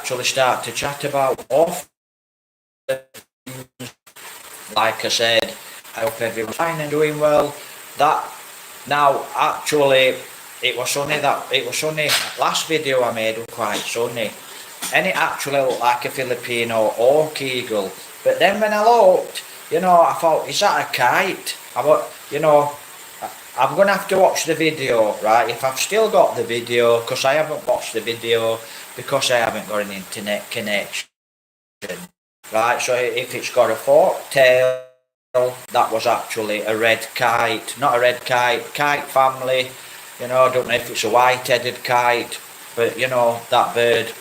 actually start to chat about Orphan. Like I said, I hope everyone's fine and doing well. That now actually it was sunny. Last video I made was quite sunny, and it actually looked like a Filipino hawk eagle. But then when I looked, I thought, is that a kite? I'm gonna have to watch the video, right? If I've still got the video, because I haven't watched the video because I haven't got an internet connection. Right, so if it's got a forked tail, that was actually a red kite. Not a red kite family. I don't know if it's a white-headed kite, but that bird.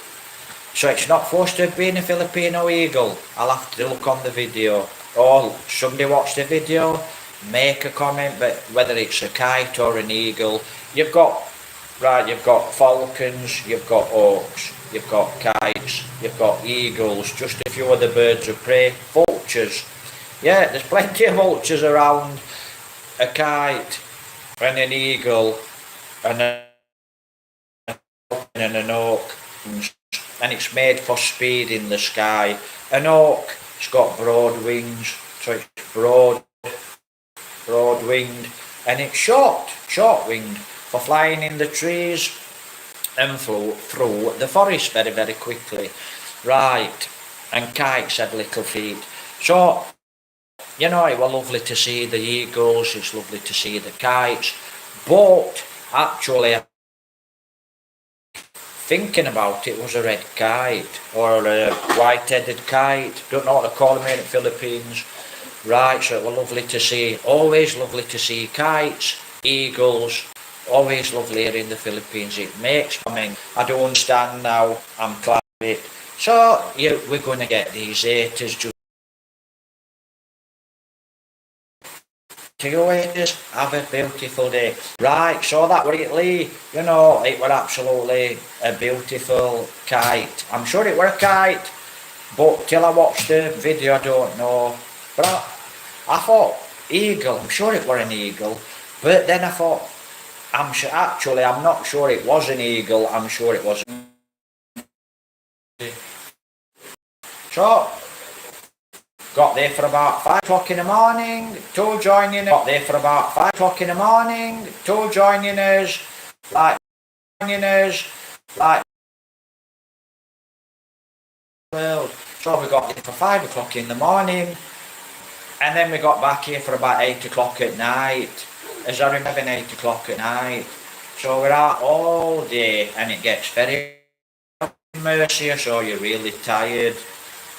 So it's not supposed to have been a Filipino eagle. I'll have to look on the video. Or somebody watch the video, make a comment, but whether it's a kite or an eagle. You've got falcons, you've got hawks, you've got kites, you've got eagles, just a few other birds of prey, vultures. Yeah, there's plenty of vultures around. A kite and an eagle and an hawk, and it's made for speed in the sky. An hawk, it's got broad wings, so it's broad-winged, and it's short-winged for flying in the trees and through the forest very, very quickly. Right, and kites have little feet. So, it was lovely to see the eagles, it's lovely to see the kites, but actually, thinking about it, was a red kite or a white-headed kite. Don't know what they call them in the Philippines. Right, so it was lovely to see. Always lovely to see kites, eagles. Always lovely here in the Philippines. It makes, I don't understand now. I'm glad of it. So we're going to get these haters. Just to you haters, have a beautiful day. Right, so that were it, Lee. It were absolutely a beautiful kite. I'm sure it were a kite, but till I watched the video, I don't know. But I thought eagle. I'm sure it were an eagle. But then I thought, I'm not sure it was an eagle. I'm sure it was. So, got there for about 5 o'clock in the morning, two joining us. Got there for about 5 o'clock in the morning, two joining us. Well, so we got there for 5 o'clock in the morning, and then we got back here for about 8 o'clock at night. As I remember, 8 o'clock at night. So we're out all day, and it gets very mercy, so you're really tired.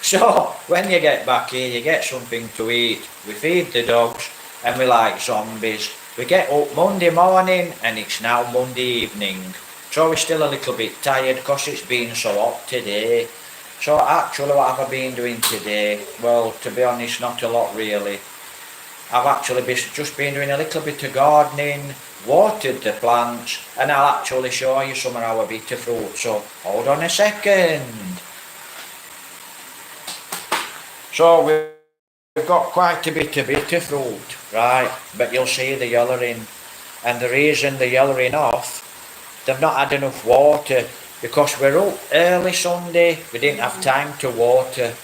So when you get back here, you get something to eat. We feed the dogs, and we like zombies. We get up Monday morning, and it's now Monday evening. So we're still a little bit tired because it's been so hot today. So actually, what have I been doing today? Well, to be honest, not a lot really. I've actually just been doing a little bit of gardening, watered the plants, and I'll actually show you some of our bit of fruit. So hold on a second. So we've got quite a bit of fruit, right? But you'll see the yellowing, and the reason the yellowing off, they've not had enough water because we're up early Sunday. We didn't have time to water,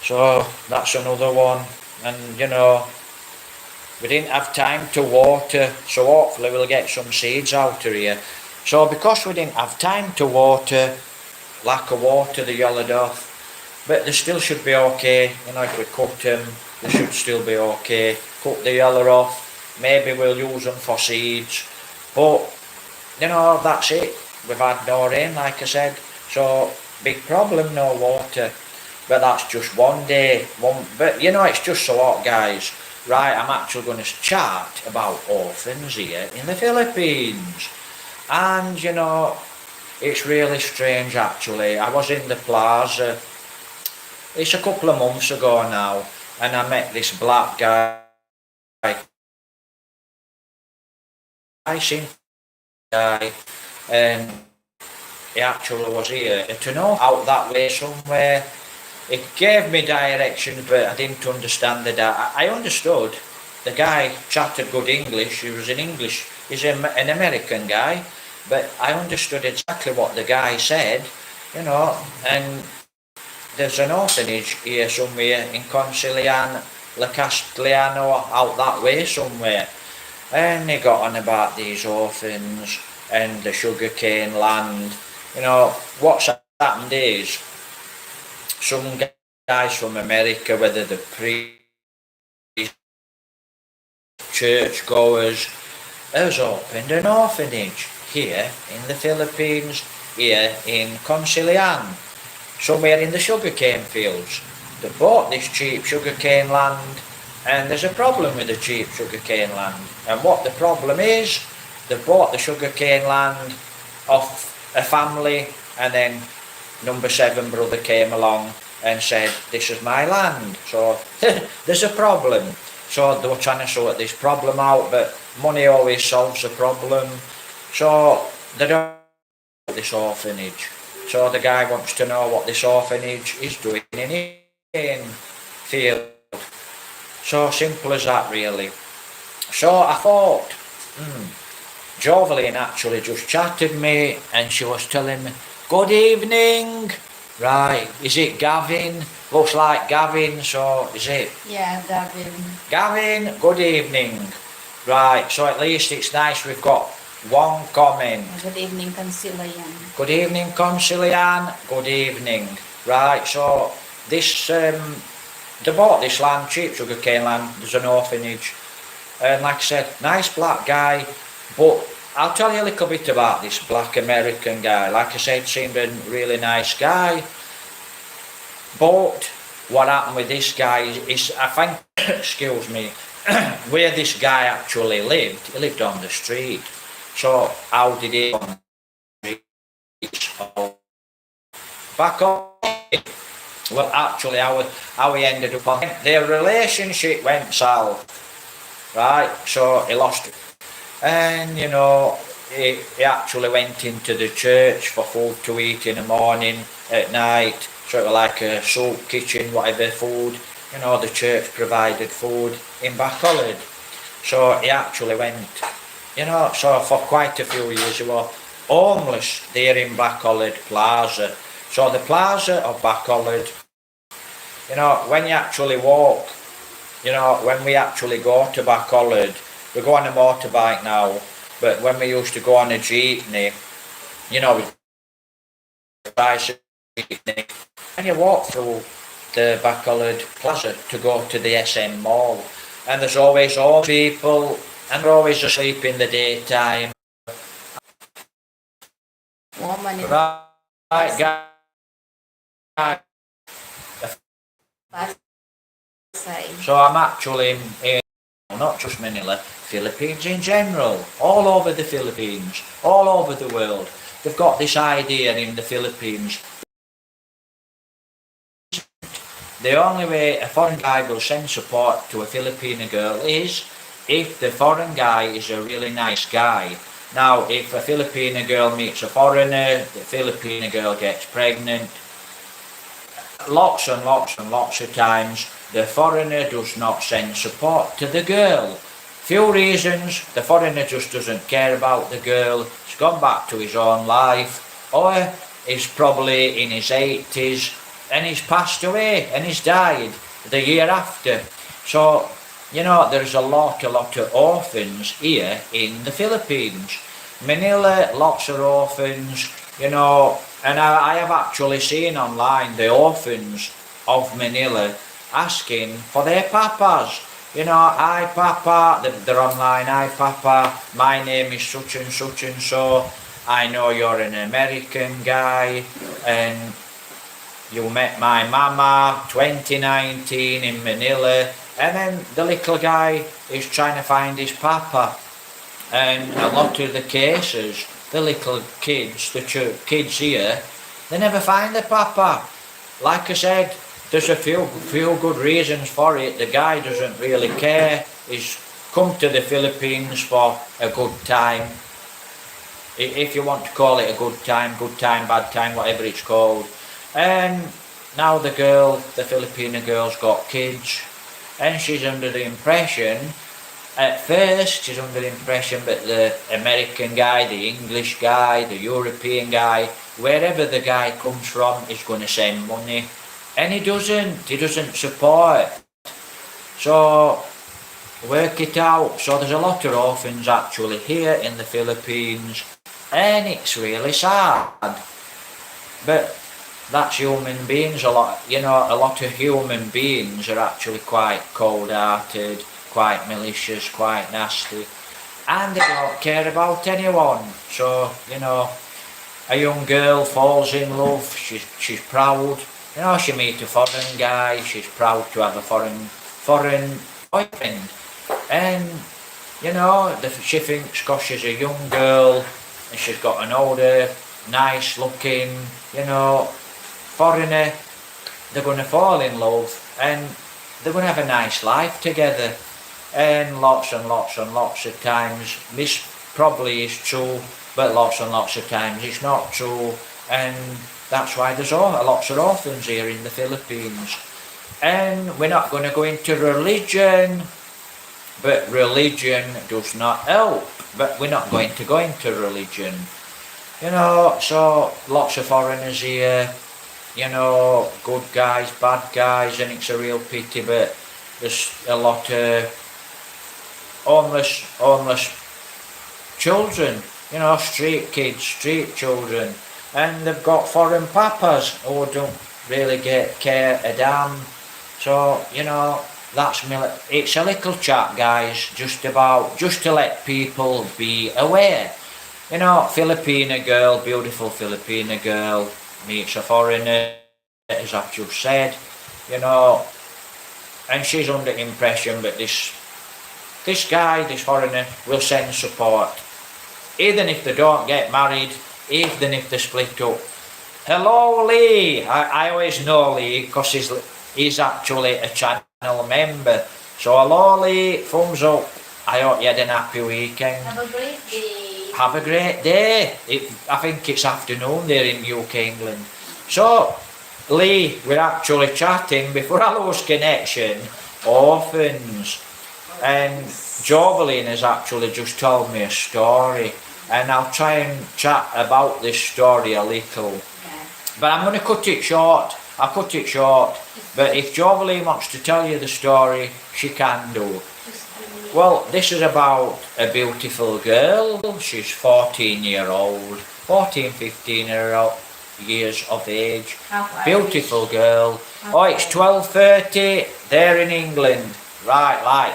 so that's another one. And we didn't have time to water, so hopefully we'll get some seeds out of here. So because we didn't have time to water, lack of water, they yellowed off. But they still should be okay. If we cut them, they should still be okay. Cut the yellow off, maybe we'll use them for seeds. But, that's it. We've had no rain, like I said. So, big problem, no water. But that's just one day. But, it's just so hot, guys. Right, I'm actually going to chat about orphans here in the Philippines. And, it's really strange, actually. I was in the plaza. It's a couple of months ago now, and I met this black guy. And he actually was here to know out that way somewhere. It gave me directions, but I didn't understand I understood. The guy chatted good English. He's an American guy, but I understood exactly what the guy said. and there's an orphanage here somewhere in Concilian, La Castellano, out that way somewhere. And they got on about these orphans and the sugarcane land. What's happened is some guys from America, whether the churchgoers, has opened an orphanage here in the Philippines, here in Concilian, somewhere in the sugarcane fields. They bought this cheap sugarcane land, and there's a problem with the cheap sugarcane land. And what the problem is, they bought the sugarcane land off a family, and then number 7 brother came along and said, this is my land. So there's a problem. So they were trying to sort this problem out, but money always solves a problem. So they don't know this orphanage. So the guy wants to know what this orphanage is doing in field. So simple as that, really. So I thought, Jovelyn actually just chatted me, and she was telling me, good evening. Right, is it Gavin? Looks like Gavin, so is it? Yeah, Gavin. Gavin, good evening. Right, so at least it's nice we've got one comment. Good evening, Concilian. Good evening, Concilian. Good evening. Right, so this, they bought this land, cheap sugarcane land, there's an orphanage. And like I said, nice black guy, but I'll tell you a little bit about this black American guy. Like I said, seemed a really nice guy. But what happened with this guy is I think, excuse me, where this guy actually lived, he lived on the street. So how did he on the street? Back on, well actually how he ended up on, their relationship went south. Right, so he lost it. And he actually went into the church for food to eat in the morning, at night, sort of like a soup kitchen, whatever food. The church provided food in Bacolod. So he actually went, so for quite a few years he was homeless there in Bacolod Plaza. So the plaza of Bacolod, when you actually walk, when we actually go to Bacolod, we go on a motorbike now, but when we used to go on a jeepney, bicycle jeepney, and you walk through the Bacolod Plaza to go to the SM Mall, and there's always old people, and they're always asleep in the daytime. Right, guys. So I'm actually in, not just Manila, Philippines in general, all over the Philippines, all over the world. They've got this idea in the Philippines. The only way a foreign guy will send support to a Filipino girl is if the foreign guy is a really nice guy. Now, if a Filipino girl meets a foreigner, the Filipino girl gets pregnant, lots and lots and lots of times, the foreigner does not send support to the girl. Few reasons, the foreigner just doesn't care about the girl, he's gone back to his own life, or he's probably in his 80s and he's passed away and he's died the year after. So, there's a lot of orphans here in the Philippines. Manila, lots of orphans, and I have actually seen online the orphans of Manila asking for their papas. Hi papa, they're online, hi papa, my name is such and so, I know you're an American guy, and you met my mama 2019 in Manila, and then the little guy is trying to find his papa. And a lot of the cases, the little kids, the kids here, they never find the papa. Like I said, there's a few good reasons for it. The guy doesn't really care. He's come to the Philippines for a good time. If you want to call it a good time, bad time, whatever it's called. And now the Filipino girl's got kids, and she's under the impression, at first she's under the impression that the American guy, the English guy, the European guy wherever the guy comes from, he's going to send money. And he doesn't support. So, work it out. So there's a lot of orphans actually here in the Philippines, and it's really sad. But that's human beings. A lot of human beings are actually quite cold-hearted, quite malicious, quite nasty, and they don't care about anyone. So, a young girl falls in love, she's proud. She meets a foreign guy, she's proud to have a foreign boyfriend. And, she thinks because she's a young girl and she's got an older, nice looking, foreigner, they're going to fall in love and they're going to have a nice life together. And lots and lots of times, this probably is true, but lots and lots of times it's not true. And that's why there's lots of orphans here in the Philippines. And we're not going to go into religion, but religion does not help. But we're not going to go into religion. So lots of foreigners here, good guys, bad guys, and it's a real pity, but there's a lot of homeless children, street kids, street children, and they've got foreign papas who don't really care a damn. So, it's a little chat, guys, just to let people be aware. Filipina girl, beautiful Filipina girl, meets a foreigner, as I've just said, and she's under impression, but this guy, this foreigner, will send support. Even if they don't get married, even if they split up. Hello, Lee! I always know Lee, because he's actually a channel member. So hello, Lee, thumbs up. I hope you had an happy weekend. Have a great day. Have a great day. I think it's afternoon there in UK, England. So, Lee, we're actually chatting before I lose connection. Orphans. And Jovelyn has actually just told me a story. And I'll try and chat about this story a little. Yeah. But I'm going to cut it short. I'll cut it short. But if Jovelyn wants to tell you the story, she can do. Well, this is about a beautiful girl. She's 15 years of age. Beautiful girl. Oh, it's 12:30 there in England. Right.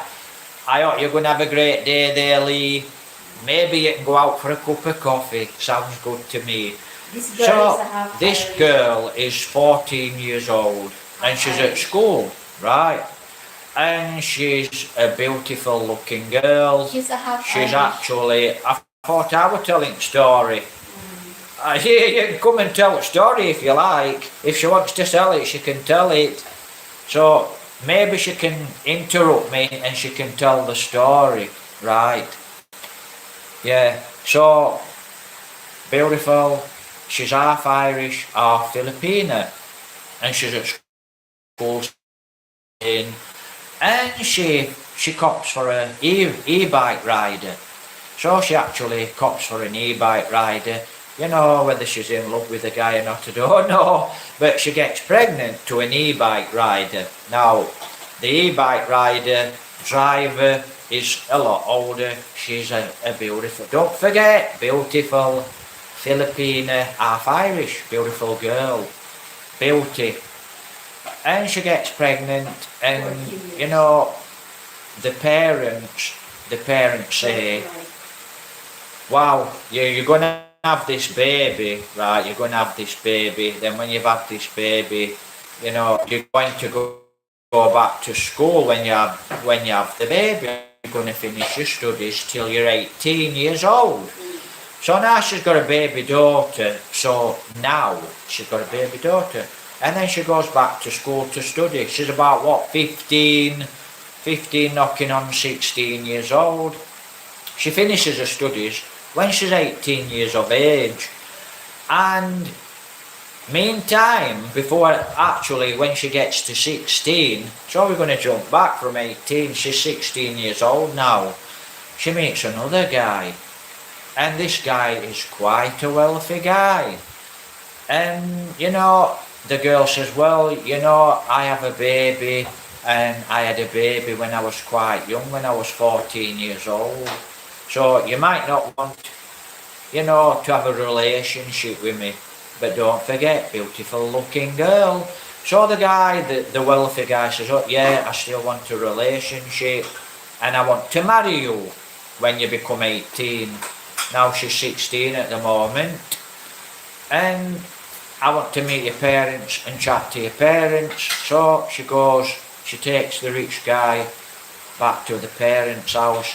I hope you're going to have a great day there, Lee. Maybe you can go out for a cup of coffee. Sounds good to me. This girl is 14 years old and she's at school, right? And she's a beautiful looking girl. She's actually, I thought I was telling a story. You can come and tell a story if you like. If she wants to tell it, she can tell it. So maybe she can interrupt me and she can tell the story, right? Yeah, so beautiful. She's half Irish, half Filipina, and she's at school and she cops for an e-bike rider. So she actually cops for an e-bike rider. Whether she's in love with the guy or not, I don't know. But she gets pregnant to an e-bike rider. Now, the e-bike rider driver is a lot older. She's a beautiful, don't forget, beautiful Filipina, half Irish, beautiful girl. Beauty. And she gets pregnant and, the parents say, wow, you're going to have this baby, right? You're going to have this baby. Then when you've had this baby, you're going to go back to school when you have the baby. You're going to finish your studies till you're 18 years old. So now she's got a baby daughter. So now she's got a baby daughter. And then she goes back to school to study. She's about, 15 knocking on 16 years old. She finishes her studies when she's 18 years of age. And meantime, when she gets to 16, so we're going to jump back from 18, she's 16 years old now. She meets another guy. And this guy is quite a wealthy guy. And, you know, the girl says, well, you know, I have a baby, and I had a baby when I was quite young, when I was 14 years old. So you might not want, you know, to have a relationship with me, but don't forget, beautiful looking girl. So the guy, the wealthy guy says, oh yeah, I still want a relationship, and I want to marry you when you become 18. Now she's 16 at the moment, and I want to meet your parents and chat to your parents. So she goes, she takes the rich guy back to the parents' house,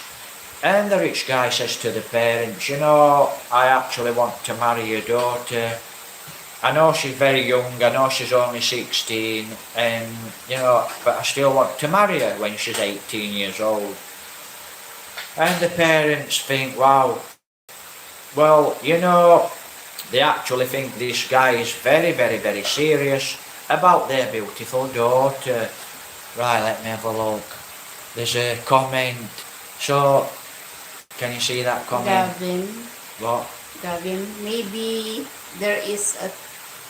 and the rich guy says to the parents, you know, I actually want to marry your daughter. I know she's very young, I know she's only 16, and, you know, but I still want to marry her when she's 18 years old. And the parents think, wow, well, you know, they actually think this guy is very, very, very serious about their beautiful daughter. Right, let me have a look. There's a comment. So, can you see that comment? Gavin, What? Gavin, maybe there is a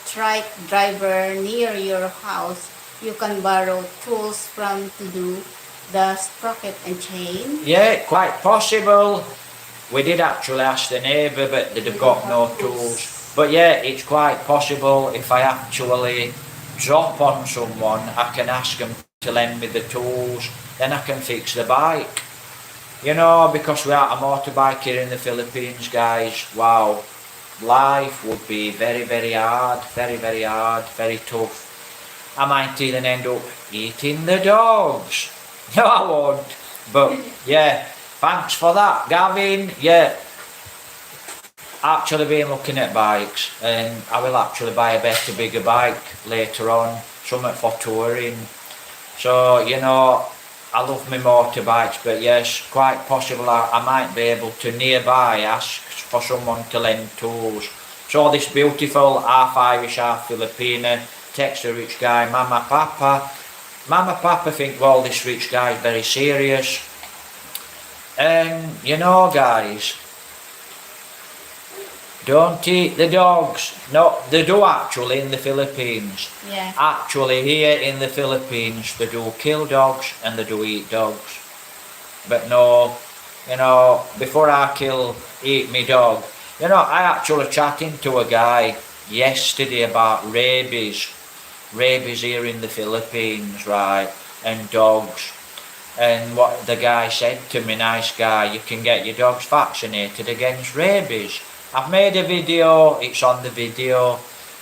truck driver near your house. You can borrow tools from to do the sprocket and chain. Yeah, quite possible. We did actually ask the neighbour, but they've got no tools. But yeah, it's quite possible if I actually drop on someone, I can ask them to lend me the tools, then I can fix the bike. You know, because we are a motorbike here in the Philippines, guys, wow, life would be very, very hard, very, very hard, very tough. I might even end up eating the dogs. No, I won't. But yeah, thanks for that, Gavin. Yeah, actually been looking at bikes, and I will actually buy a better, bigger bike later on, something for touring. So, you know, I love my motorbikes, but yes, quite possible I might be able to nearby ask for someone to lend tools. So this beautiful half Irish, half Filipino texts the rich guy, Mama, Papa. Mama, Papa think, well, this rich guy is very serious. And, you know, guys, don't eat the dogs. No, they do actually in the Philippines. Yeah. Actually, here in the Philippines, they do kill dogs and they do eat dogs. But no, you know, before I eat me dog, you know, I actually chatting to a guy yesterday about rabies. Rabies here in the Philippines, right, and dogs. And what the guy said to me, nice guy, you can get your dogs vaccinated against rabies. I've made a video, it's on the video,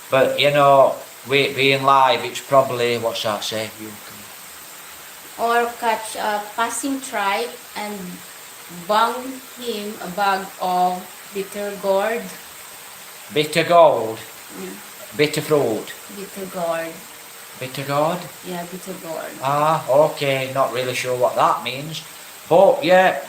but you know, with being live, it's probably, what's that say? Or catch a passing trike and bung him a bag of bitter gourd. Bitter gold? Mm. Bitter fruit? Bitter gourd. Bitter gourd? Yeah, bitter gourd. Ah, okay, not really sure what that means. But yeah,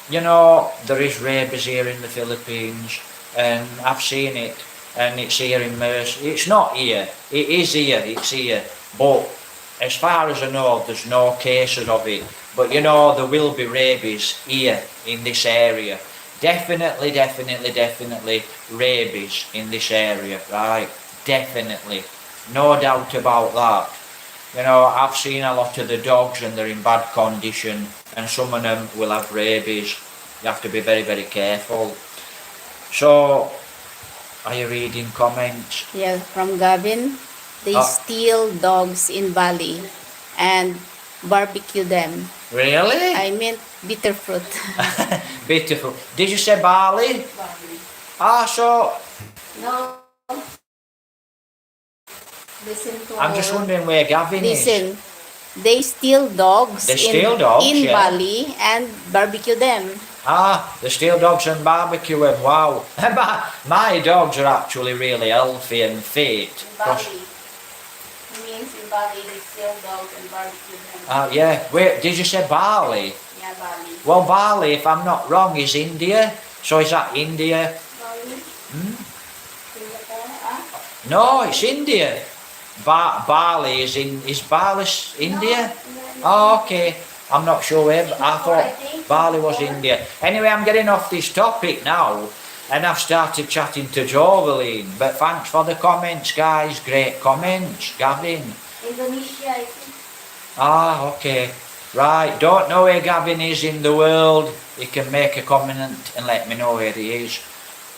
you know, there is rabies here in the Philippines, and I've seen it, and it's here in Mercy. It's not here, it is here, it's here, but as far as I know, there's no cases of it. But you know, there will be rabies here in this area. Definitely, definitely, definitely rabies in this area, right? Definitely. No doubt about that. You know, I've seen a lot of the dogs and they're in bad condition, and some of them will have rabies. You have to be very, very careful. So, are you reading comments? Yeah, from Gavin. They steal dogs in Bali and barbecue them. Really? I meant bitter fruit. Bitter fruit. Did you say barley? Bali. Ah, so No. Listen to I'm just wondering where Gavin Listen. They steal dogs, They steal dogs, in yeah. Bali and barbecue them. is. Ah, the steel dogs and barbecue them. Wow. My dogs are actually really healthy and fit. In Bali. It means in Bali they steal dogs and barbecue them. Yeah. Wait, did you say Bali? Yeah, Bali. Well, Bali, if I'm not wrong, is India. So is that India? Bali? Hmm? Singapore? Ah? No, it's India. Bali is Bali India? Oh, okay. I'm not sure where, but I thought Bali was India. Anyway, I'm getting off this topic now. And I've started chatting to Joveline. But thanks for the comments, guys. Great comments. Gavin. Indonesia, I think. Ah, okay. Right. Don't know where Gavin is in the world. He can make a comment and let me know where he is.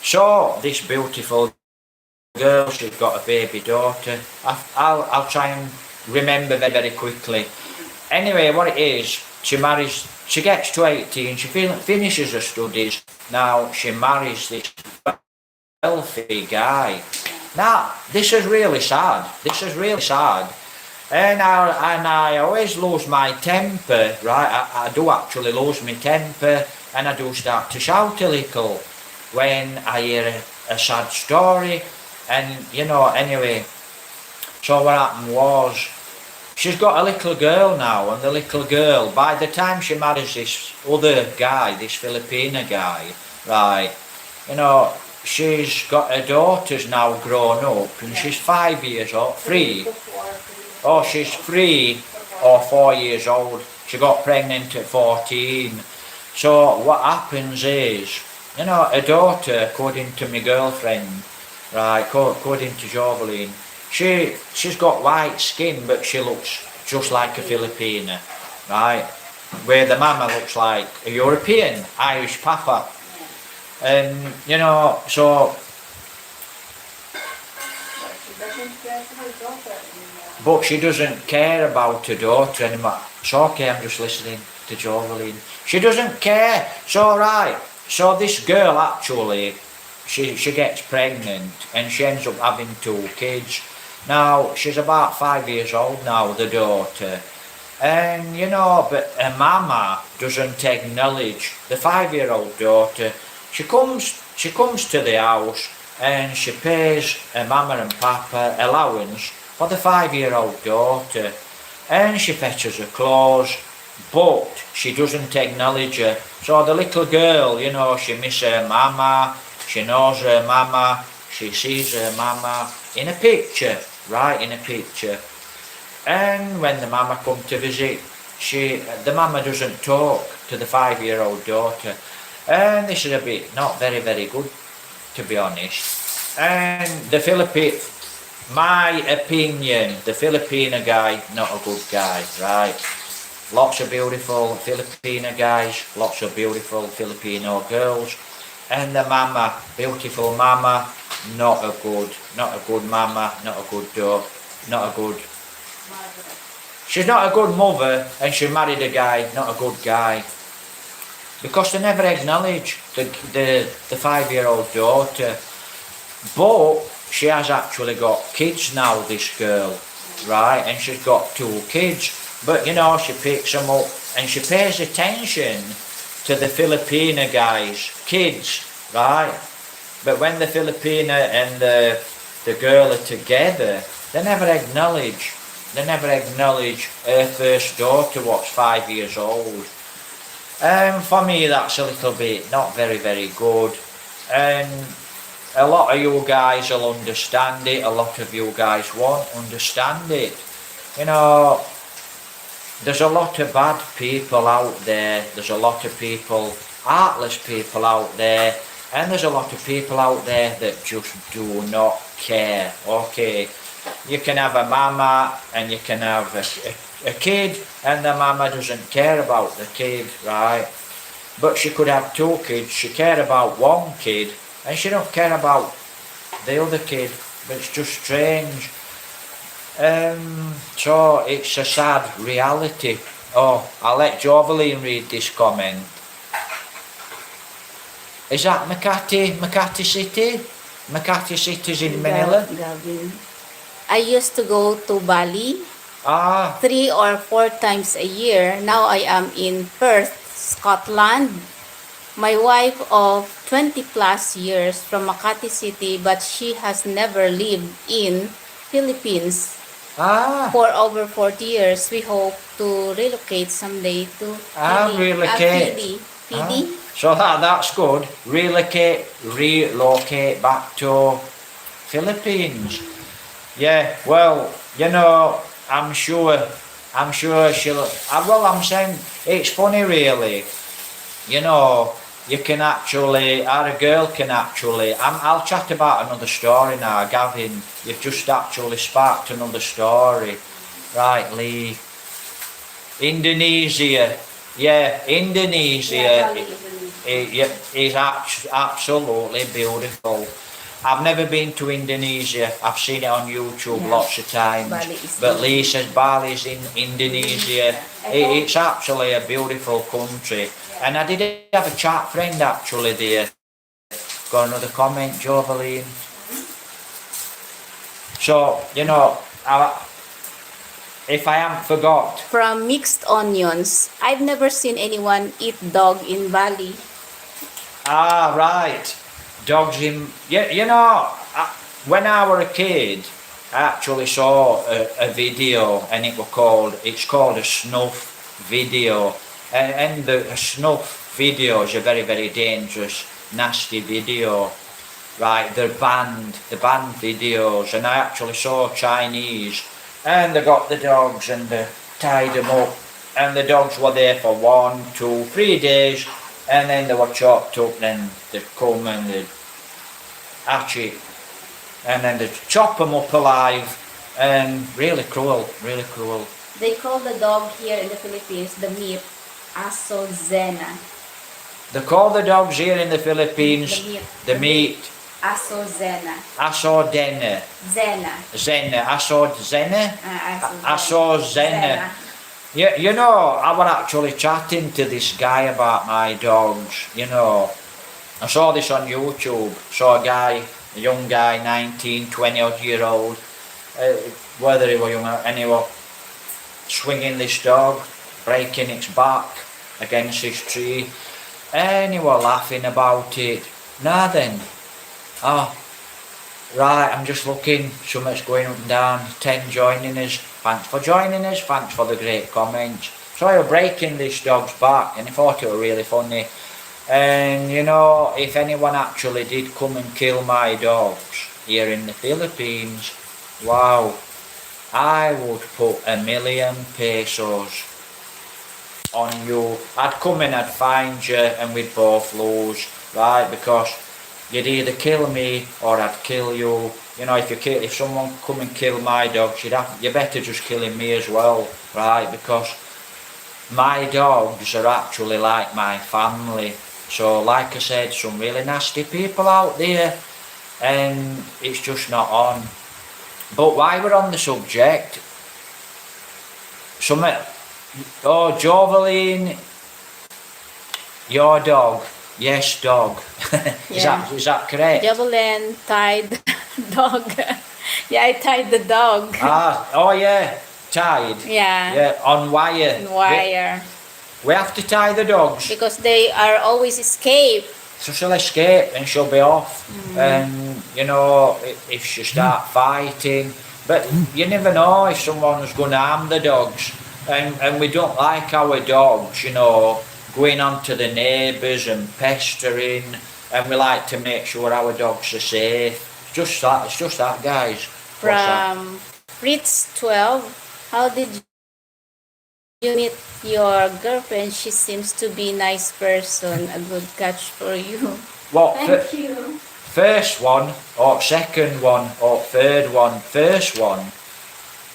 So, this beautiful girl, she's got a baby daughter. I'll try and remember very, very quickly. Anyway, what it is, she gets to 18, she finishes her studies. Now, she marries this wealthy guy. Now, this is really sad. This is really sad. And I always lose my temper, right? I do actually lose my temper, and I do start to shout a little when I hear a sad story. And, anyway, so what happened was, she's got a little girl now, and the little girl, by the time she marries this other guy, this Filipino guy, right, she's got her daughters now grown up, and she's 5 years old, 3. Oh, she's 3 or 4 years old. She got pregnant at 14. So what happens is, her daughter, according to my girlfriend, right, according to Joveline, she's got white skin, but she looks just like a Filipina, right? Where the mama looks like a European, Irish papa. And, so... But she doesn't care about her daughter anymore. It's okay, I'm just listening to Joveline. She doesn't care. So, right, so this girl actually, she gets pregnant and she ends up having 2 kids. Now, she's about 5 years old now, the daughter. And, but her mama doesn't acknowledge the 5-year-old daughter. She comes to the house and she pays her mama and papa allowance for the 5-year-old daughter. And she fetches her clothes, but she doesn't acknowledge her. So the little girl, she misses her mama, she knows her mama, she sees her mama in a picture, right, in a picture. And when the mama comes to visit, the mama doesn't talk to the 5-year-old daughter. And this is a bit not very, very good, to be honest. And my opinion, the Filipino guy, not a good guy, right? Lots of beautiful Filipino guys, lots of beautiful Filipino girls. And the mama, beautiful mama, not a good mama, not a good she's not a good mother, and she married a guy, not a good guy. Because they never acknowledge the 5-year-old daughter. But she has actually got kids now, this girl, right? And she's got 2 kids. But, she picks them up and she pays attention to the Filipino guys' kids, right? But when the Filipina and the girl are together, they never acknowledge her first daughter, what's 5 years old. For me, that's a little bit not very, very good. And a lot of you guys will understand it, a lot of you guys won't understand it. There's a lot of bad people out there, there's a lot of people, heartless people out there, and there's a lot of people out there that just do not care, okay? You can have a mama and you can have a kid, and the mama doesn't care about the kid, right? But she could have 2 kids, she care about 1 kid, and she don't care about the other kid. But it's just strange. So it's a sad reality. Oh, I'll let Joveline read this comment. Is that Makati City? Makati City's in Manila? Gavin. I used to go to Bali 3 or 4 times a year. Now I am in Perth, Scotland. My wife of 20 plus years from Makati City, but she has never lived in Philippines for over 40 years. We hope to relocate someday to relocate. PD. So that's good. Relocate back to Philippines. Yeah, well, I'm sure she'll... well, I'm saying, it's funny really, you can actually, or a girl can actually, I'll chat about another story now, Gavin. You've just actually sparked another story. Right, Lee. Indonesia. Yeah, Indonesia is absolutely beautiful. I've never been to Indonesia. I've seen it on YouTube lots of times. But Lee says Bali's in Indonesia. It's actually a beautiful country. And I did have a chat friend actually there. Got another comment, Joveline. So, you know, if I haven't forgot. From Mixed Onions. I've never seen anyone eat dog in Bali. Ah, right. Dogs in... You know, when I were a kid, I actually saw a video and it's called a snuff video. And the snuff video is a very, very dangerous, nasty video. Right, they're banned videos, and I actually saw Chinese, and they got the dogs and they tied them up, and the dogs were there for 1, 2, 3 days, and then they were chopped up, then they'd come and they'd hatch it, and then they'd chop them up alive, and really cruel, really cruel. They call the dog here in the Philippines, the meat, aso zena. They call the dogs here in the Philippines the meat. Aso zena. Aso dene. Zena. Zena. Aso zena? Aso zena. Zena. Yeah, you know, I was actually chatting to this guy about my dogs, you know. I saw this on YouTube. Saw a young guy, 19, 20 odd year old, whether he was young and he was swinging this dog, breaking its back against this tree, and he was laughing about it. Now then, right, I'm just looking, something's going up and down, 10 joining us, thanks for joining us, thanks for the great comments. So I was breaking this dog's back and I thought it was really funny. And you know, if anyone actually did come and kill my dogs here in the Philippines, wow, I would put $1,000,000 on you. I'd come in, I'd find you, and we'd both lose, right? Because you'd either kill me or I'd kill you. You know, if someone come and kill my dogs, you better just killing me as well, right? Because my dogs are actually like my family. So, like I said, some really nasty people out there, and it's just not on. But while we're on the subject, Joveline, your dog. Yes, dog. Is that correct? Joveline tied dog. Yeah, I tied the dog. Yeah, tied. Yeah, on wire. On wire. We have to tie the dogs. Because they are always escape. So she'll escape and she'll be off. And, you know, if she start fighting. But you never know if someone's going to harm the dogs. And we don't like our dogs, you know, going on to the neighbours and pestering, and we like to make sure our dogs are safe. It's just that, guys. From Fritz 12, how did you meet your girlfriend? She seems to be a nice person, a good catch for you. What? Thank you. First one, or second one, or third one? First one.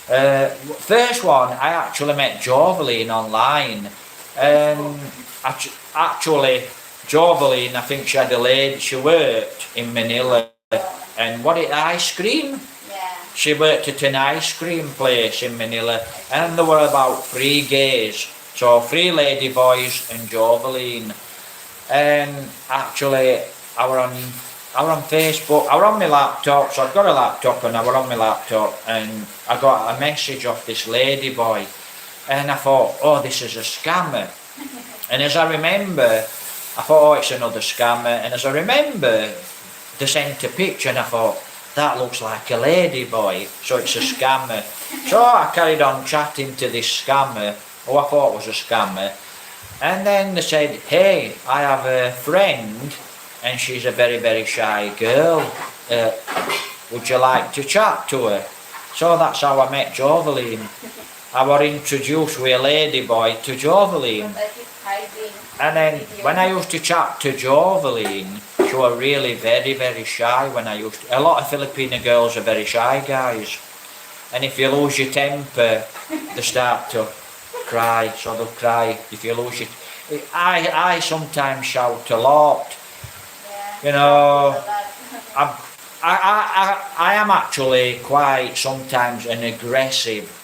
First one, I actually met Joveline online, and actually, Joveline, I think she worked in Manila, and ice cream? Yeah. She worked at an ice cream place in Manila, and there were about 3 gays, so 3 lady boys and Joveline, and actually, I were on Facebook, I were on my laptop, so I'd got a laptop and I were on my laptop, and I got a message off this lady boy, and I thought, oh, this is a scammer. And as I remember, I thought, oh, it's another scammer, and as I remember, they sent a picture and I thought, that looks like a lady boy, so it's a scammer. So I carried on chatting to this scammer, who I thought was a scammer, and then they said, hey, I have a friend, and she's a very, very shy girl. Would you like to chat to her? So that's how I met Joveline. I was introduced with a lady boy to Joveline. And then when I used to chat to Joveline, she was really very, very shy when I used to. A lot of Filipino girls are very shy, guys. And if you lose your temper, they start to cry, so they'll cry if you lose your... I sometimes shout a lot. You know, I am actually quite sometimes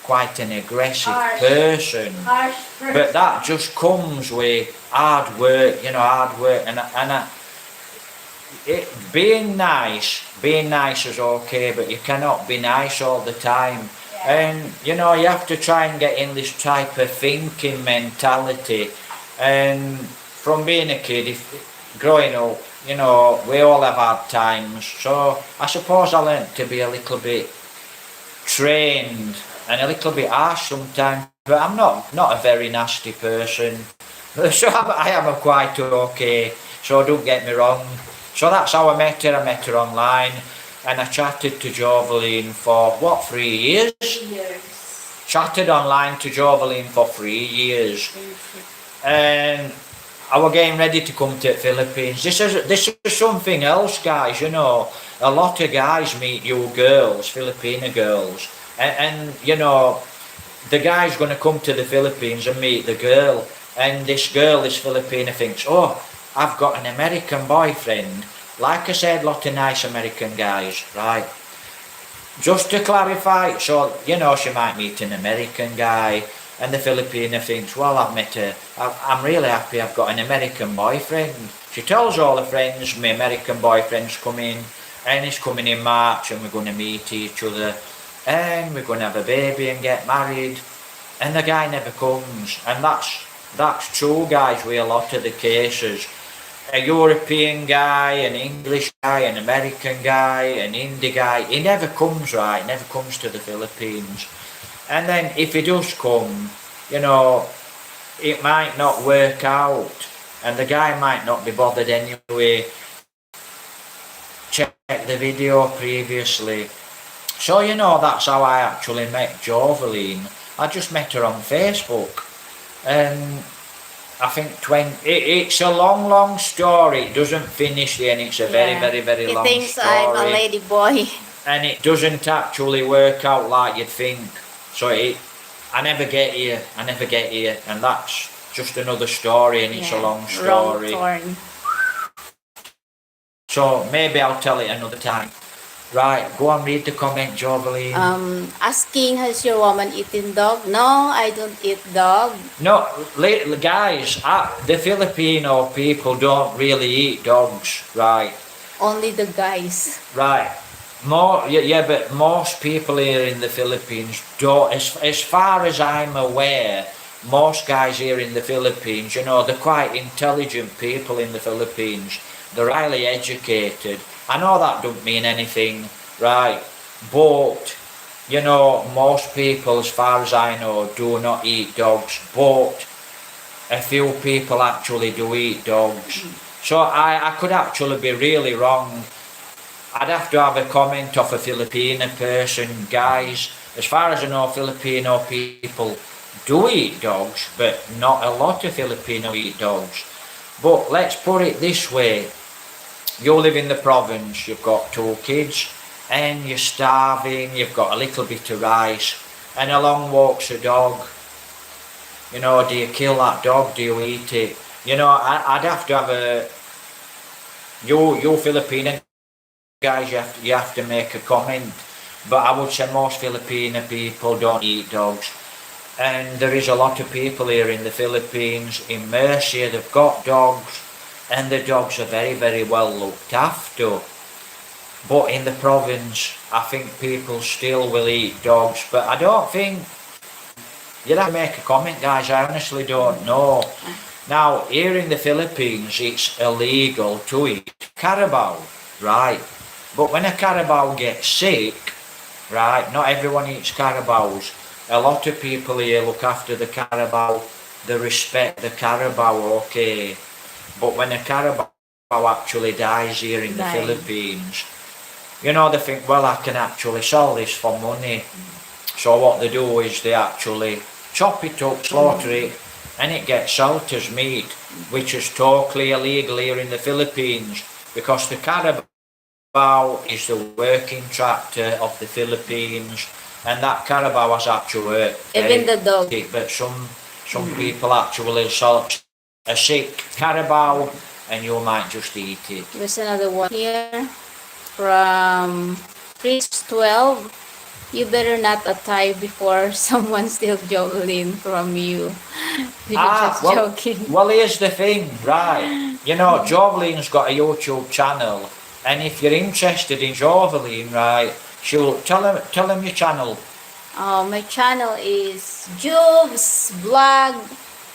quite an aggressive person. But that just comes with hard work, hard work. Being nice is okay, but you cannot be nice all the time. And, you have to try and get in this type of thinking mentality. And from being a kid, growing up, we all have hard times. So I suppose I learnt to be a little bit trained and a little bit harsh sometimes. But I'm not a very nasty person. So I am quite okay. So don't get me wrong. So that's how I met her. I met her online. And I chatted to Joveline for, 3 years? Chatted online to Joveline for 3 years. And I was getting ready to come to the Philippines. This is something else, guys, A lot of guys meet you girls, Filipino girls. And the guy's going to come to the Philippines and meet the girl. And this Filipina, thinks, oh, I've got an American boyfriend. Like I said, lot of nice American guys, right? Just to clarify, so, she might meet an American guy, and the Filipina thinks, well, I've met I'm really happy I've got an American boyfriend. She tells all her friends, my American boyfriend's coming, and he's coming in March, and we're going to meet each other, and we're going to have a baby and get married, and the guy never comes. And that's true, guys, with a lot of the cases. A European guy, an English guy, an American guy, an Indie guy, he never comes, right, never comes to the Philippines. And then if he does come, it might not work out, and the guy might not be bothered anyway. Check the video previously. So that's how I actually met Joveline. I just met her on Facebook, and I think it's a long story. It doesn't finish there, and it's a very, very, very long story. He thinks I'm a lady boy. And it doesn't actually work out like you'd think. So I never get here, and that's just another story, and it's a long story. So maybe I'll tell it another time. Right, go on, read the comment, Joveline. Asking, has your woman eaten dog? No, I don't eat dog. No, guys, the Filipino people don't really eat dogs, right? Only the guys. Right. But most people here in the Philippines don't, as far as I'm aware, most guys here in the Philippines, they're quite intelligent people in the Philippines. They're highly educated. I know that don't mean anything, right? But, most people, as far as I know, do not eat dogs. But a few people actually do eat dogs. So I could actually be really wrong. I'd have to have a comment of a Filipino person. Guys, as far as I know, Filipino people do eat dogs, but not a lot of Filipino eat dogs. But let's put it this way. You live in the province, you've got 2 kids, and you're starving, you've got a little bit of rice, and along walks a dog. Do you kill that dog? Do you eat it? I'd have to have a... You Filipino guys, you have to make a comment. But I would say most Filipino people don't eat dogs. And there is a lot of people here in the Philippines, in Mercia, they've got dogs, and the dogs are very, very well looked after. But in the province, I think people still will eat dogs. But I don't think... You'd have to make a comment, guys. I honestly don't know. Now, here in the Philippines, it's illegal to eat carabao, right? But when a carabao gets sick, right, not everyone eats carabaos. A lot of people here look after the carabao. They respect the carabao, okay. But when a carabao actually dies here in the Philippines, they think, well, I can actually sell this for money. So what they do is they actually chop it up, slaughter it, and it gets sold as meat, which is totally illegal here in the Philippines, because the carabao is the working tractor of the Philippines, and that carabao has actually Even the dog. but some people actually salt a sick carabao, and you might just eat it. There's another one here from Chris 12. You better not attire before someone steals javelin from you. You're just joking. Well, here's the thing, right? You know, Jovelin's got a YouTube channel, and if you're interested in Jovelin, right, she'll tell him your channel. My channel is Juve's Vlog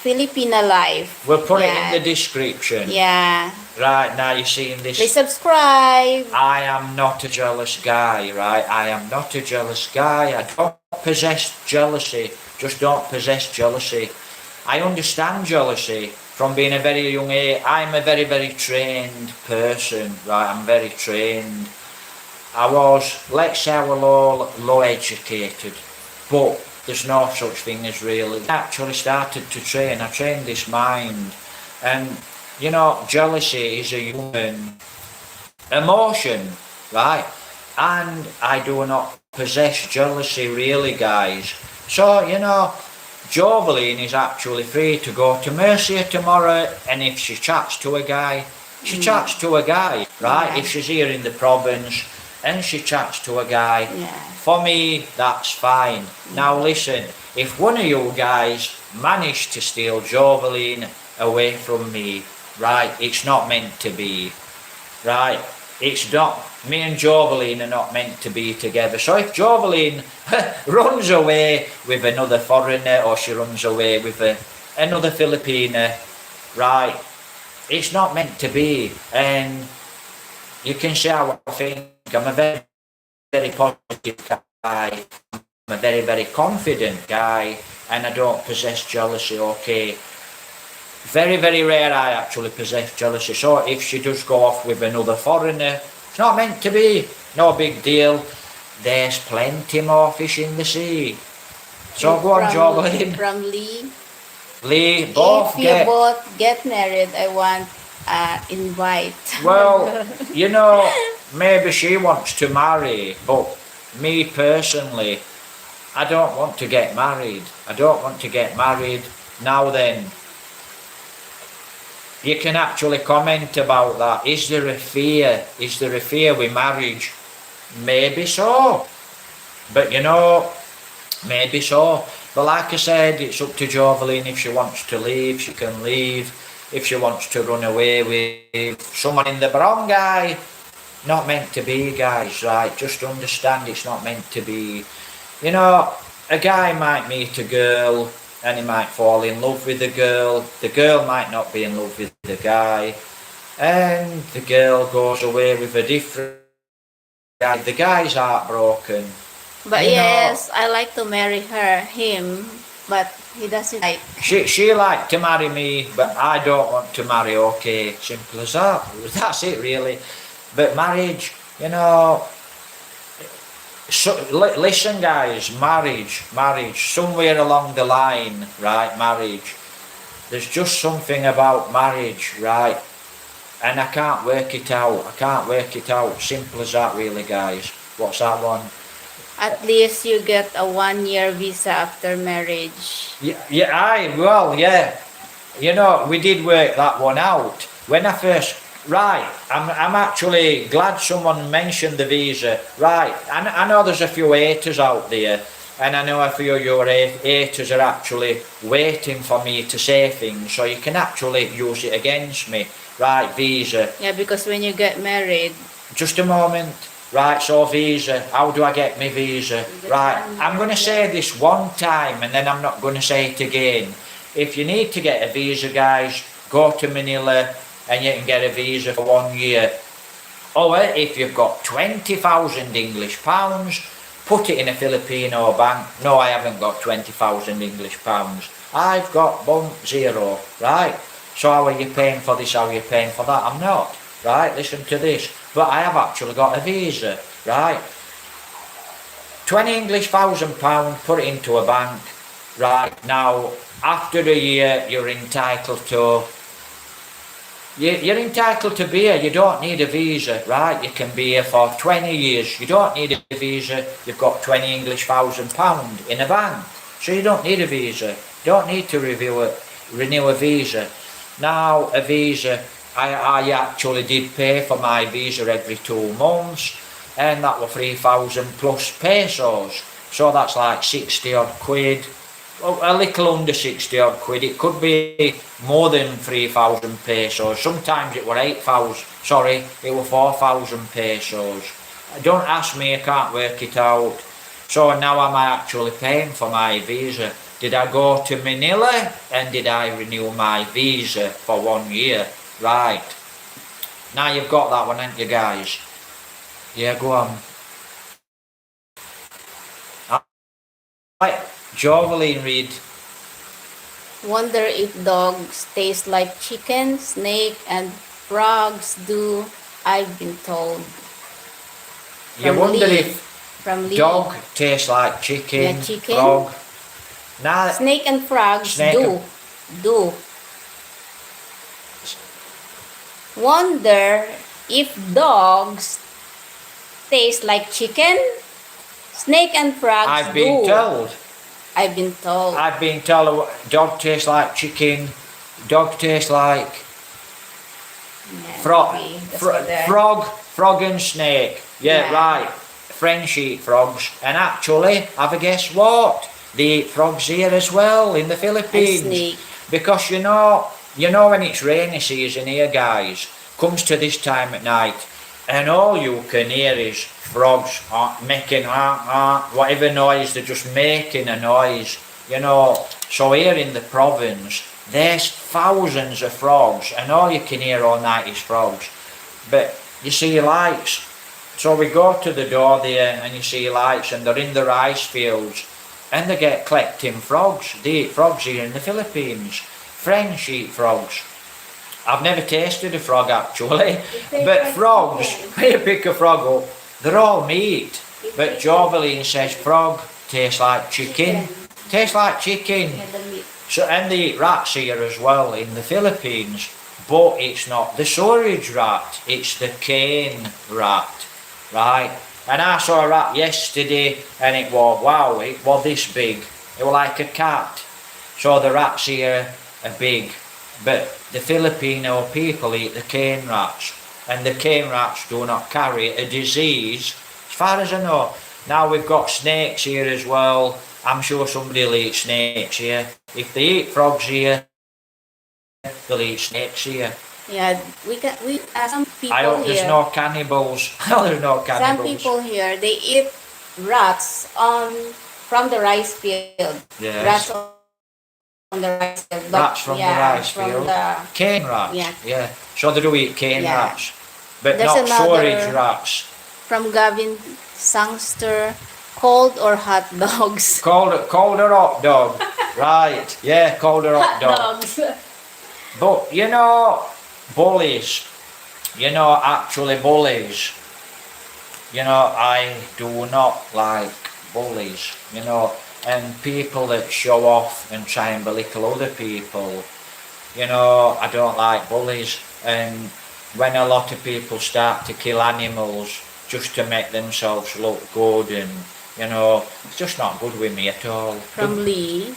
Filipina Life. We'll put it in the description. Yeah. Right, now you're seeing this. Please subscribe. I am not a jealous guy, right? I am not a jealous guy. I don't possess jealousy. Just don't possess jealousy. I understand jealousy from being a very young age. I'm a very, very trained person, right? I'm very trained. Let's say I was low educated, but there's no such thing as really. I actually started to train. I trained this mind, and you know, jealousy is a human emotion, right? And I do not possess jealousy really, guys. So, you know, Jovelyn is actually free to go to Mercia tomorrow, and if she chats to a guy, she chats to a guy, right? Yeah. If she's here in the province and she chats to a guy, for me, that's fine. Now listen, if one of you guys managed to steal Jovelyn away from me, right, it's not meant to be, right? It's not, me and Jovelyn are not meant to be together. So if Jovelyn runs away with another foreigner, or she runs away with another Filipina, right, it's not meant to be. And you can see how I think. I'm a very, very positive guy. I'm a very, very confident guy, and I don't possess jealousy, okay? Very, very rare I actually possess jealousy. So if she does go off with another foreigner, it's not meant to be. No big deal. There's plenty more fish in the sea. So go on, Jovelyn. From Lee. Lee, both if you both get married, I want invite. Well, you know, maybe she wants to marry, but me personally, I don't want to get married. I don't want to get married. Now then, you can actually comment about that. Is there a fear? Is there a fear with marriage? Maybe so. But you know, maybe so. But like I said, it's up to Jovelyn. If she wants to leave, she can leave. If she wants to run away with someone in the barangay, not meant to be, guys, right? Just understand it's not meant to be. You know, a guy might meet a girl and he might fall in love with the girl might not be in love with the guy, and the girl goes away with a different guy. The guy's heartbroken. But yes, I like to marry him, but he doesn't like. She like to marry me, but I don't want to marry, okay, simple as that. That's it really. But marriage, you know, so, listen guys, marriage, somewhere along the line, right, marriage, there's just something about marriage, right, and I can't work it out, simple as that really, guys. What's that one? At least you get a 1-year visa after marriage. Yeah, you know, we did work that one out. When I first, right, I'm actually glad someone mentioned the visa. Right, I know there's a few haters out there, and I know a few of your haters are actually waiting for me to say things, so you can actually use it against me. Right, visa. Yeah, because when you get married. Just a moment. Right, so visa, how do I get my visa? Right, I'm going to say this one time and then I'm not going to say it again. If you need to get a visa, guys, go to Manila and you can get a visa for 1 year. Or if you've got 20,000 English pounds, put it in a Filipino bank. No, I haven't got 20,000 English pounds. I've got 0, right? So how are you paying for this, how are you paying for that? I'm not, right? Listen to this. But I have actually got a visa, right? 20 English £1,000, put it into a bank, Right, now, after a year, you're entitled to you're entitled to be here. You don't need a visa, right? You can be here for 20 years. You don't need a visa. You've got 20 English £1,000 in a bank. So you don't need a visa. You don't need to renew a visa. Now, a visa, I actually did pay for my visa every 2 months, and that were 3,000 plus pesos. So that's like 60 odd quid. A little under 60 odd quid. It could be more than 3,000 pesos. Sometimes it were 8,000. Sorry, it were 4,000 pesos. Don't ask me, I can't work it out. So now I'm actually paying for my visa. Did I go to Manila and did I renew my visa for 1 year? Right. Now you've got that one, haven't you guys? Yeah, go on. Right. Jovelyn, read. Wonder if dogs taste like chicken, snake, and frogs do, I've been told. You wonder Lee. if From Lee. dog tastes like chicken, Yeah, chicken. frog. Nah, Snake and frogs Snake do. and- Do. Wonder if dogs taste like chicken, snake and frogs I've been do. told. I've been told. I've been told dog tastes like chicken, dog tastes like Yeah, frog, maybe that's what they're- frog and snake. Yeah, Yeah. right. French eat frogs, and actually, have a guess what? They eat frogs here as well in the and Philippines. snake. Because you know when it's rainy season here, guys, comes to this time at night, and all you can hear is frogs making whatever noise. They're just making a noise, you know. So here in the province, there's thousands of frogs, and all you can hear all night is frogs. But you see lights. So we go to the door there, and you see lights, and they're in the rice fields, and they get collecting frogs. They eat frogs here in the Philippines. French eat frogs. I've never tasted a frog actually, but frogs, when you pick a frog up, they're all meat. But Jovelyn says frog tastes like chicken. Tastes like chicken. And the meat. So, and they eat rats here as well in the Philippines, but it's not the storage rat, it's the cane rat, right? And I saw a rat yesterday, and it was, wow, it was this big. It was like a cat. So the rats here are big, but the Filipino people eat the cane rats, and the cane rats do not carry a disease, as far as I know. Now we've got snakes here as well. I'm sure somebody will eat snakes here. If they eat frogs here, they'll eat snakes here. Yeah, we some people I hope here. there's no cannibals. There's no Some cannibals. people here they eat rats from the rice field. Yes. Rats on the rice field. But, Rats from the yeah, rice from field. the- Cane rats. Yeah. So they do eat cane Yeah. rats, but There's not another- storage rats. from Gavin Sangster, cold or hot dogs. Cold or hot dog. Right. Yeah, cold or hot dog. Dogs. But you know, bullies. You know, actually bullies. You know, I do not like bullies. You know, and people that show off and try and belittle other people. You know, I don't like bullies. And when a lot of people start to kill animals just to make themselves look good, and you know, it's just not good with me at all. From Lee.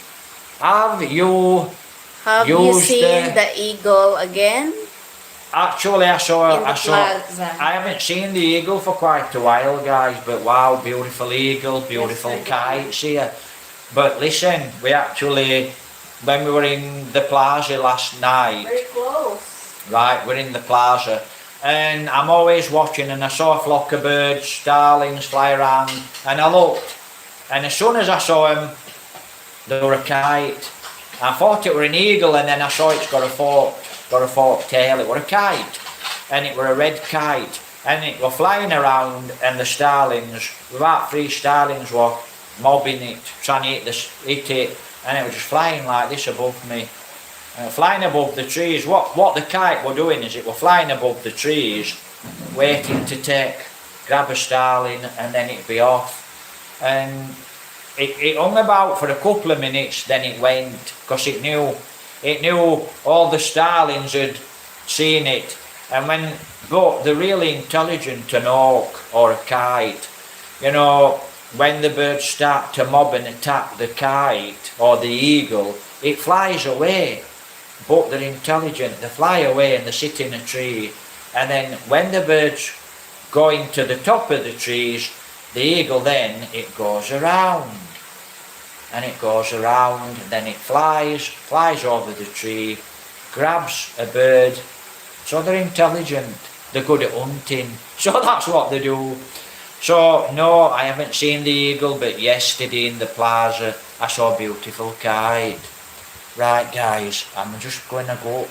Have you Have you used seen the eagle again? actually In the I saw plaza. I haven't seen the eagle for quite a while, guys, but wow, beautiful eagle, beautiful Yes, I kites here. But listen, we actually, when we were in the plaza last night, Very close. right, we're in the plaza, and I'm always watching, and I saw a flock of birds, starlings fly around, and I looked, and as soon as I saw them, they were a kite. I thought it were an eagle, and then I saw it's got a forked tail. It were a kite, and it were a red kite, and it were flying around, and the starlings, about 3 starlings were mobbing it, trying to eat it, and it was just flying like this above me. Flying above the trees. What the kite were doing is it were flying above the trees, waiting to grab a starling, and then it'd be off. And it hung about for a couple of minutes, then it went, because it knew all the starlings had seen it. And but they're really intelligent, an hawk or a kite. You know, when the birds start to mob and attack the kite or the eagle, it flies away. But they're intelligent, they fly away and they sit in a tree. And then when the birds go into the top of the trees, the eagle then, it goes around. And it goes around, then it flies over the tree, grabs a bird. So they're intelligent, they're good at hunting. So that's what they do. So no, I haven't seen the eagle, but yesterday in the plaza I saw a beautiful kite. Right guys, I'm just going to go.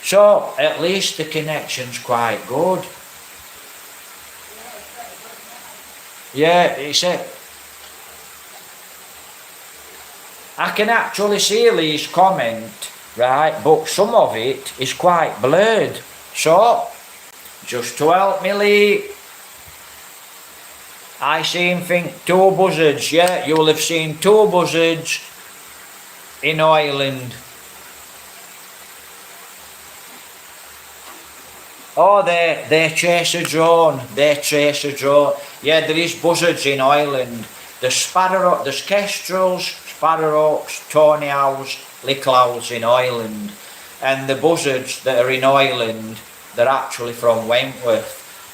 So at least the connection's quite good. Yeah, it's it. I can actually see Lee's comment, right, but some of it is quite blurred. So, just to help me, Lee, I seen think 2 buzzards, yeah, you'll have seen 2 buzzards in Ireland. Oh, they chase a drone, Yeah, there is buzzards in Ireland. There's kestrels, sparrowhawks, tawny owls, little owls in Ireland. And the buzzards that are in Ireland, they're actually from Wentworth.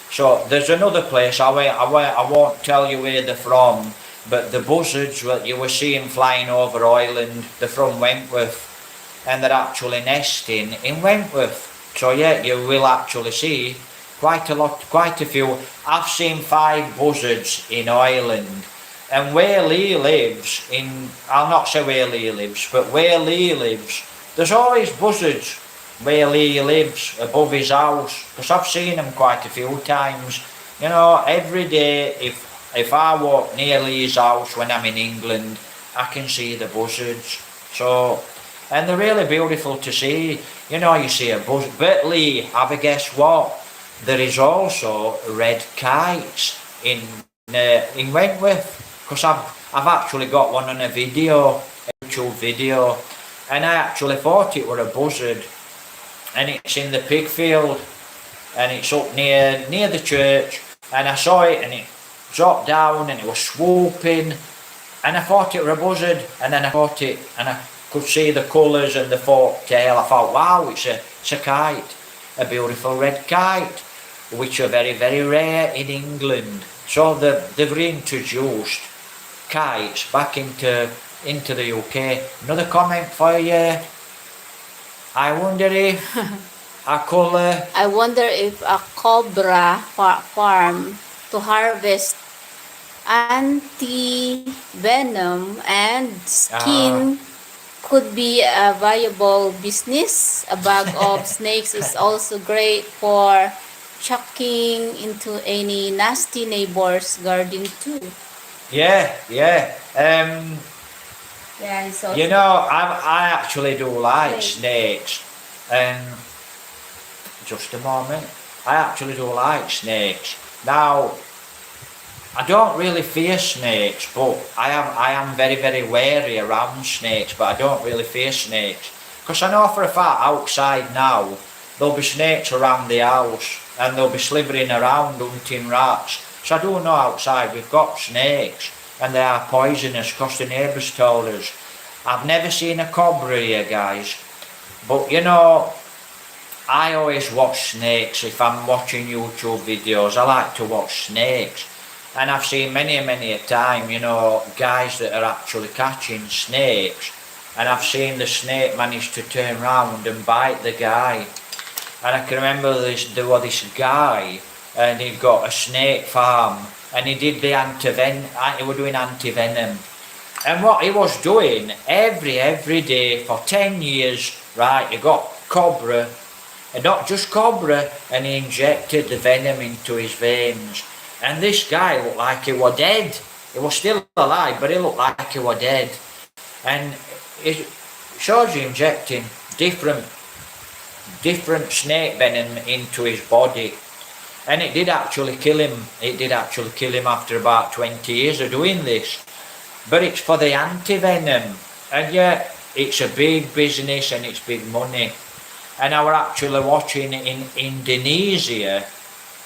So there's another place, I won't tell you where they're from, but the buzzards that you were seeing flying over Ireland, they're from Wentworth. And they're actually nesting in Wentworth. So yeah, you will actually see quite a few. I've seen 5 buzzards in Ireland. And where Lee lives, I'll not say where Lee lives, but where Lee lives, there's always buzzards where Lee lives, above his house, because I've seen them quite a few times. You know, every day, if I walk near Lee's house when I'm in England, I can see the buzzards. So, and they're really beautiful to see. You know, you see a buzzard. But Lee, have a guess what? There is also red kites in Wentworth. Because I've actually got one on a YouTube video, and I actually thought it were a buzzard, and it's in the pig field, and it's up near the church, and I saw it, and it dropped down, and it was swooping, and I thought it were a buzzard, and then I caught it, and I could see the colours and the forked tail. I thought, wow, it's a kite, a beautiful red kite, which are very, very rare in England. So they've reintroduced kites back into the UK. Another comment for you. I wonder if I wonder if a cobra farm to harvest anti-venom and skin could be a viable business. A bag of snakes is also great for chucking into any nasty neighbor's garden too. Yeah. So You know, I actually do like snakes. Just a moment. I actually do like snakes. Now, I don't really fear snakes, but I am very, very wary around snakes, but I don't really fear snakes. Because I know for a fact outside now, there'll be snakes around the house, and they'll be slithering around hunting rats. So I do know outside we've got snakes, and they are poisonous, because the neighbours told us. I've never seen a cobra here, guys, but you know, I always watch snakes. If I'm watching YouTube videos, I like to watch snakes. And I've seen many a time, you know, guys that are actually catching snakes, and I've seen the snake manage to turn round and bite the guy. And I can remember there was this guy, and he'd got a snake farm, and he did the he was doing anti-venom. And what he was doing every day for 10 years, right, he got cobra, and not just cobra, and he injected the venom into his veins. And this guy looked like he was dead. He was still alive, but he looked like he was dead. And it shows you injecting different snake venom into his body. And it did actually kill him. It did actually kill him after about 20 years of doing this. but it's for the anti-venom. And yeah, it's a big business and it's big money. And I were actually watching in Indonesia,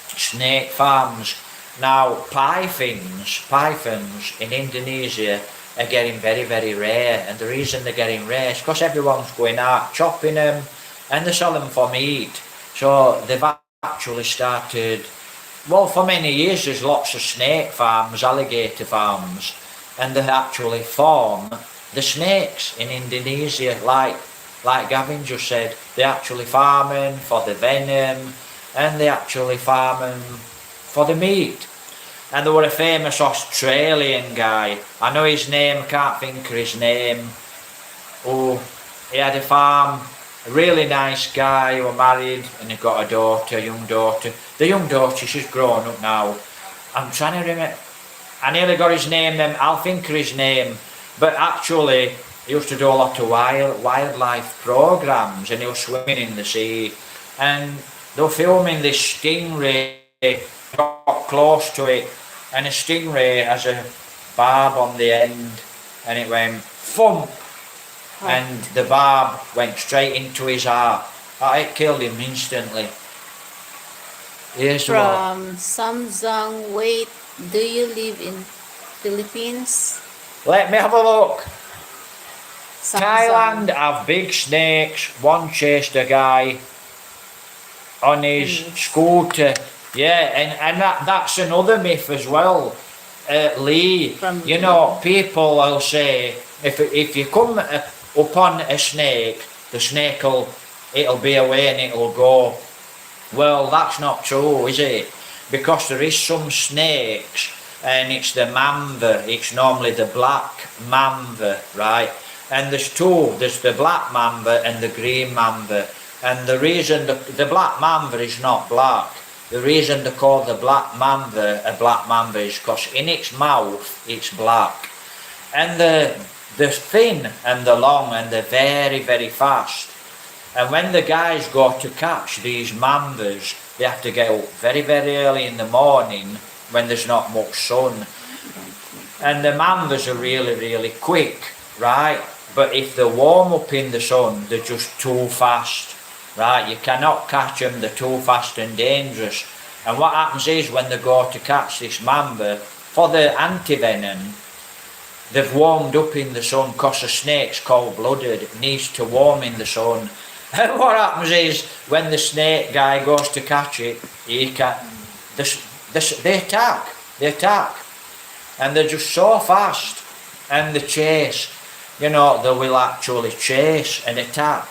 snake farms. Now, pythons in Indonesia are getting very, very rare. And the reason they're getting rare is because everyone's going out chopping them and they sell them for meat. So they've actually started, well, for many years there's lots of snake farms, alligator farms, and they actually farm the snakes in Indonesia, like Gavin just said. They actually farm them for the venom, and they actually farm them for the meat. And there were a famous Australian guy, I know his name, can't think of his name, who he had a farm, a really nice guy who was married and he got a daughter, a young daughter. The young daughter, she's grown up now. I'm trying to remember, I nearly got his name then, I'll think of his name. But actually, he used to do a lot of wildlife programs and he was swimming in the sea. And they were filming this stingray, got close to it, and a stingray has a barb on the end, and it went thump, and the barb went straight into his heart. It killed him instantly. Here's From Samsung, wait, do you live in Philippines? Let me have a look. Samsung. Thailand have big snakes. One chased a guy on his scooter. Yeah, and that's another myth as well. Lee, you know, people will say if you come upon a snake, the snake it'll be away and it'll go. Well, that's not true, is it? Because there is some snakes, and it's the mamba. It's normally the black mamba, right? And there's two. There's the black mamba and the green mamba. And the reason the black mamba is not black, the reason they call the black mamba a black mamba is because in its mouth it's black. And they're thin and they're long and they're very, very fast. And when the guys go to catch these mambas, they have to get up very, very early in the morning when there's not much sun. And the mambas are really, really quick, right? But if they warm up in the sun, they're just too fast, right? You cannot catch them, they're too fast and dangerous. And what happens is when they go to catch this mamba, for the anti-venom, they've warmed up in the sun because a snake's cold-blooded, it needs to warm in the sun. And what happens is when the snake guy goes to catch it, they attack, and they're just so fast, and they chase, you know, they will actually chase and attack.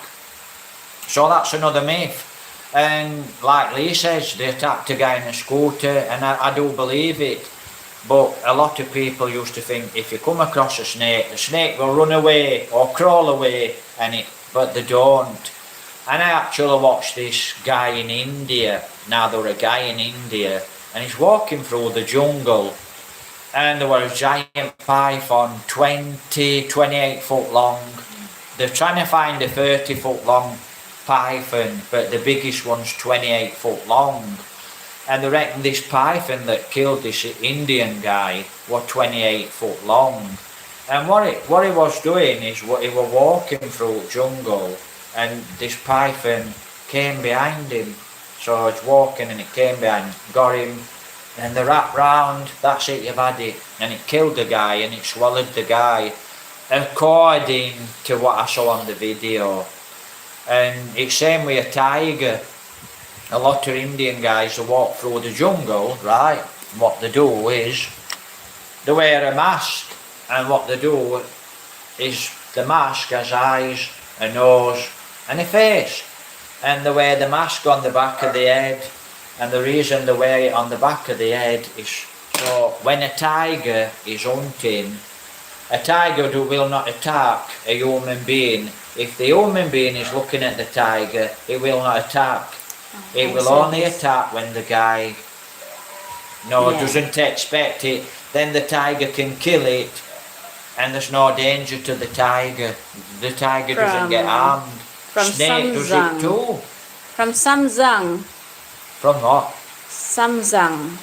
So that's another myth. And like Lee says, they attacked a guy in a scooter, and I do believe it. But a lot of people used to think if you come across a snake, the snake will run away or crawl away, but they don't. And I actually watched this guy in India. Now there was a guy in India, and he's walking through the jungle, and there was a giant python, 28 foot long. They're trying to find a 30 foot long python, but the biggest one's 28 foot long. And they reckon this python that killed this Indian guy was 28 foot long. And what he was doing is he was walking through the jungle, and this python came behind him. So he's walking and it came behind, got him, and they wrapped round, that's it, you've had it. And it killed the guy and it swallowed the guy, according to what I saw on the video. And it's same with a tiger. A lot of Indian guys who walk through the jungle, right, what they do is they wear a mask, and what they do is the mask has eyes, a nose and a face, and they wear the mask on the back of the head. And the reason they wear it on the back of the head is so when a tiger is hunting, a tiger will not attack a human being. If the human being is looking at the tiger, it will not attack. It will only attack when the guy doesn't expect it. Then the tiger can kill it, and there's no danger to the tiger. The tiger doesn't get harmed. Snake does it too. From Samsung. From what? Samsung.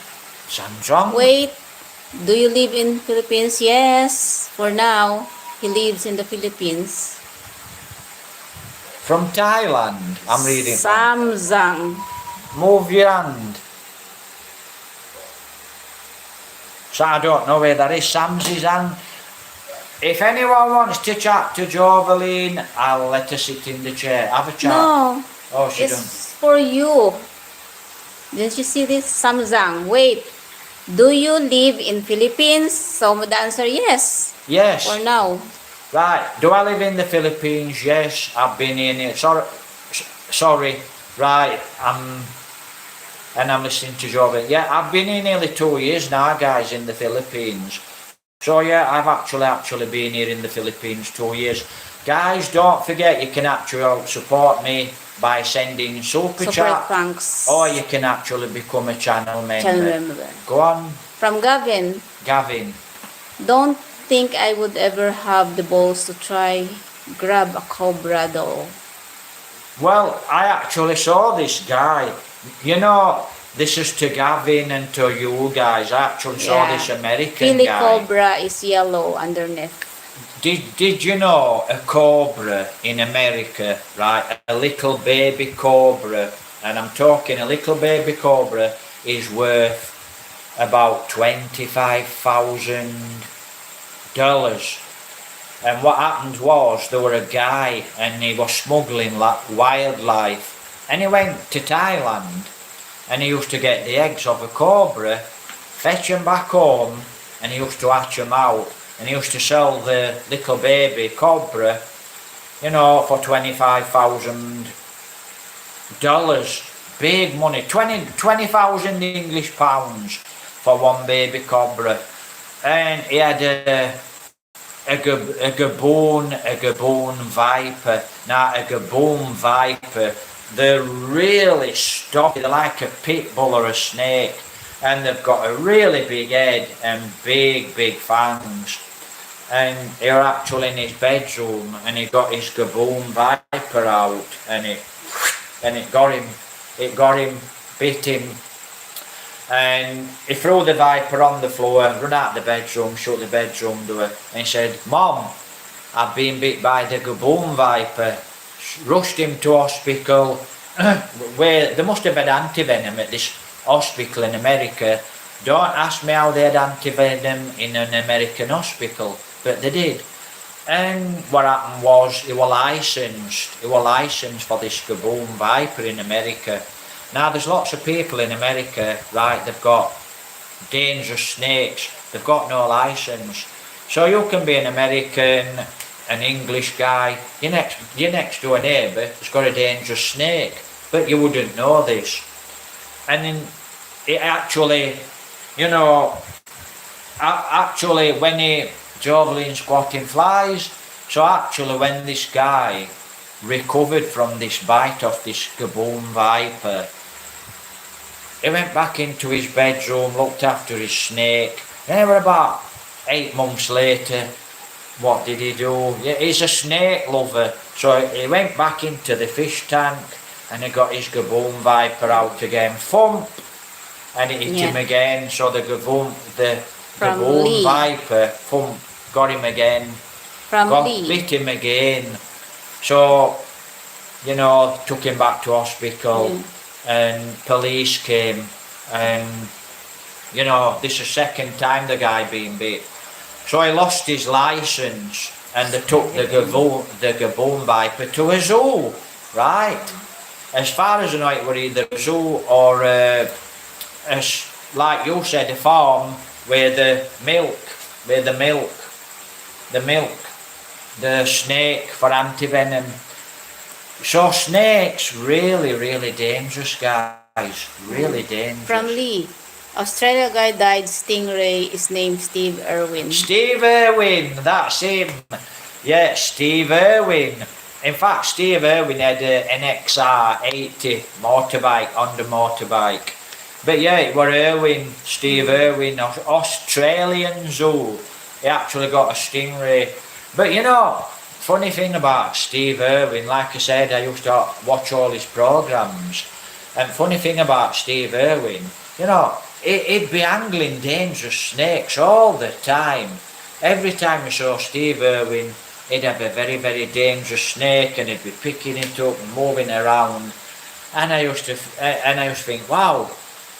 Samsung? Wait, Do you live in Philippines? Yes. For now, he lives in the Philippines. From Thailand, I'm reading from. Samsung. Move your hand. So I don't know where that is. Sam's hand. If anyone wants to chat to Joveline, I'll let her sit in the chair. Have a chat. No. Oh, she It's don't. for you. Didn't you see this? Samsung. Wait. Do you live in Philippines? So the answer yes. Yes. For now. Right. Do I live in the Philippines? Yes. I've been in it. Sorry. Right. I'm listening to Joveline. Yeah, I've been here nearly 2 years now, guys, in the Philippines. So yeah, I've actually been here in the Philippines 2 years. Guys, don't forget you can actually support me by sending super chat, thanks. or you can actually become a channel member. Go on, From Gavin. Gavin. Don't think I would ever have the balls to try grab a cobra though. Well, I actually saw this guy. You know, this is to Gavin and to you guys. I actually saw this American Philly guy. cobra is yellow underneath. Did you know a cobra in America, right? A little baby cobra, and I'm talking a little baby cobra is worth about $25,000. And what happened was there were a guy and he was smuggling wildlife, and he went to Thailand and he used to get the eggs of a cobra, fetch them back home, and he used to hatch them out. And he used to sell the little baby cobra, you know, for $25,000. Big money, 20,000 English pounds for one baby cobra. And he had a gaboon viper. Now a gaboon viper, they're really stocky, they're like a pit bull or a snake. And they've got a really big head and big fangs. And he was actually in his bedroom and he got his gaboon viper out and it bit him, and he threw the viper on the floor, run out the bedroom, shut the bedroom door, and he said, "Mom, I've been bit by the gaboon viper." Rushed him to hospital, where they must have had antivenom at this hospital in America. Don't ask me how they had antivenom in an American hospital, but they did. And what happened was he was licensed for this gaboon viper in America. Now there's lots of people in America, right, they've got dangerous snakes, they've got no license. So you can be an American, an English guy, your next door neighbour has got a dangerous snake, but you wouldn't know this. And then it actually, you know, when Joveline squatting flies, so actually when this guy recovered from this bite of this gaboon viper, he went back into his bedroom, looked after his snake, and about 8 months later, what did he do? He's a snake lover, so he went back into the fish tank and he got his gaboon viper out again, thump, and it hit him again, so the gaboon viper, thump, got him again, bit him again, so, you know, took him back to hospital, and police came, and, you know, this is the second time the guy been bit. So he lost his license, and they took the gaboon viper to a zoo, right? As far as I know, it were either a zoo or, like you said, a farm where the snake for antivenom. So snakes, really dangerous, guys, really dangerous. From Lee. Australia guy died stingray is named Steve Irwin. Steve Irwin, that's him. Yeah, Steve Irwin. In fact, Steve Irwin had an XR80 motorbike, Honda motorbike. But yeah, it was Steve Irwin, Australian zoo. He actually got a stingray. But you know, funny thing about Steve Irwin, like I said, I used to watch all his programs. And funny thing about Steve Irwin, you know, he'd be angling dangerous snakes all the time. Every time we saw Steve Irwin, he'd have a very, very dangerous snake and he'd be picking it up and moving around. And I used to think, wow.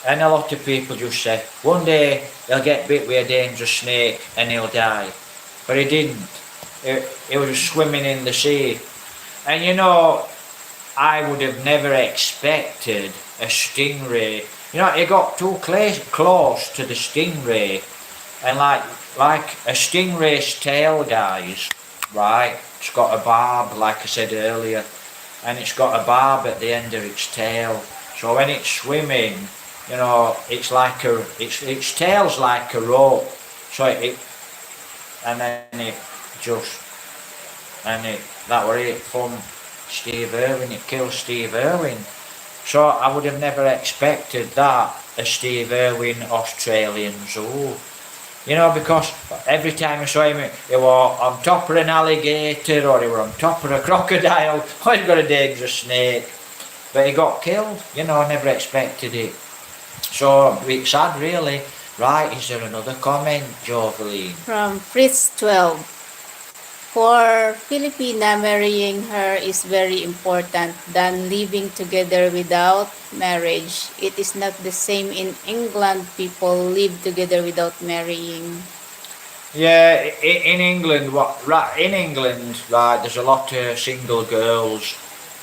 And a lot of people just say, one day he'll get bit with a dangerous snake and he'll die. But he didn't. He was swimming in the sea. And you know, I would have never expected a stingray. You know, he got too close to the stingray. And like a stingray's tail, guys, right? It's got a barb, like I said earlier. And it's got a barb at the end of its tail. So when it's swimming, you know, it's like its tail's like a rope. So and then it just, that were it from Steve Irwin. It killed Steve Irwin. So I would have never expected that, a Steve Irwin Australian zoo. You know, because every time I saw him, he was on top of an alligator, or he was on top of a crocodile, or he got a dangerous snake. But he got killed, you know, I never expected it. So, it's sad really. Right, is there another comment, Joveline? From Fritz 12. For Filipina, marrying her is very important than living together without marriage. It is not the same in England. People live together without marrying. Yeah, in England, right, there's a lot of single girls.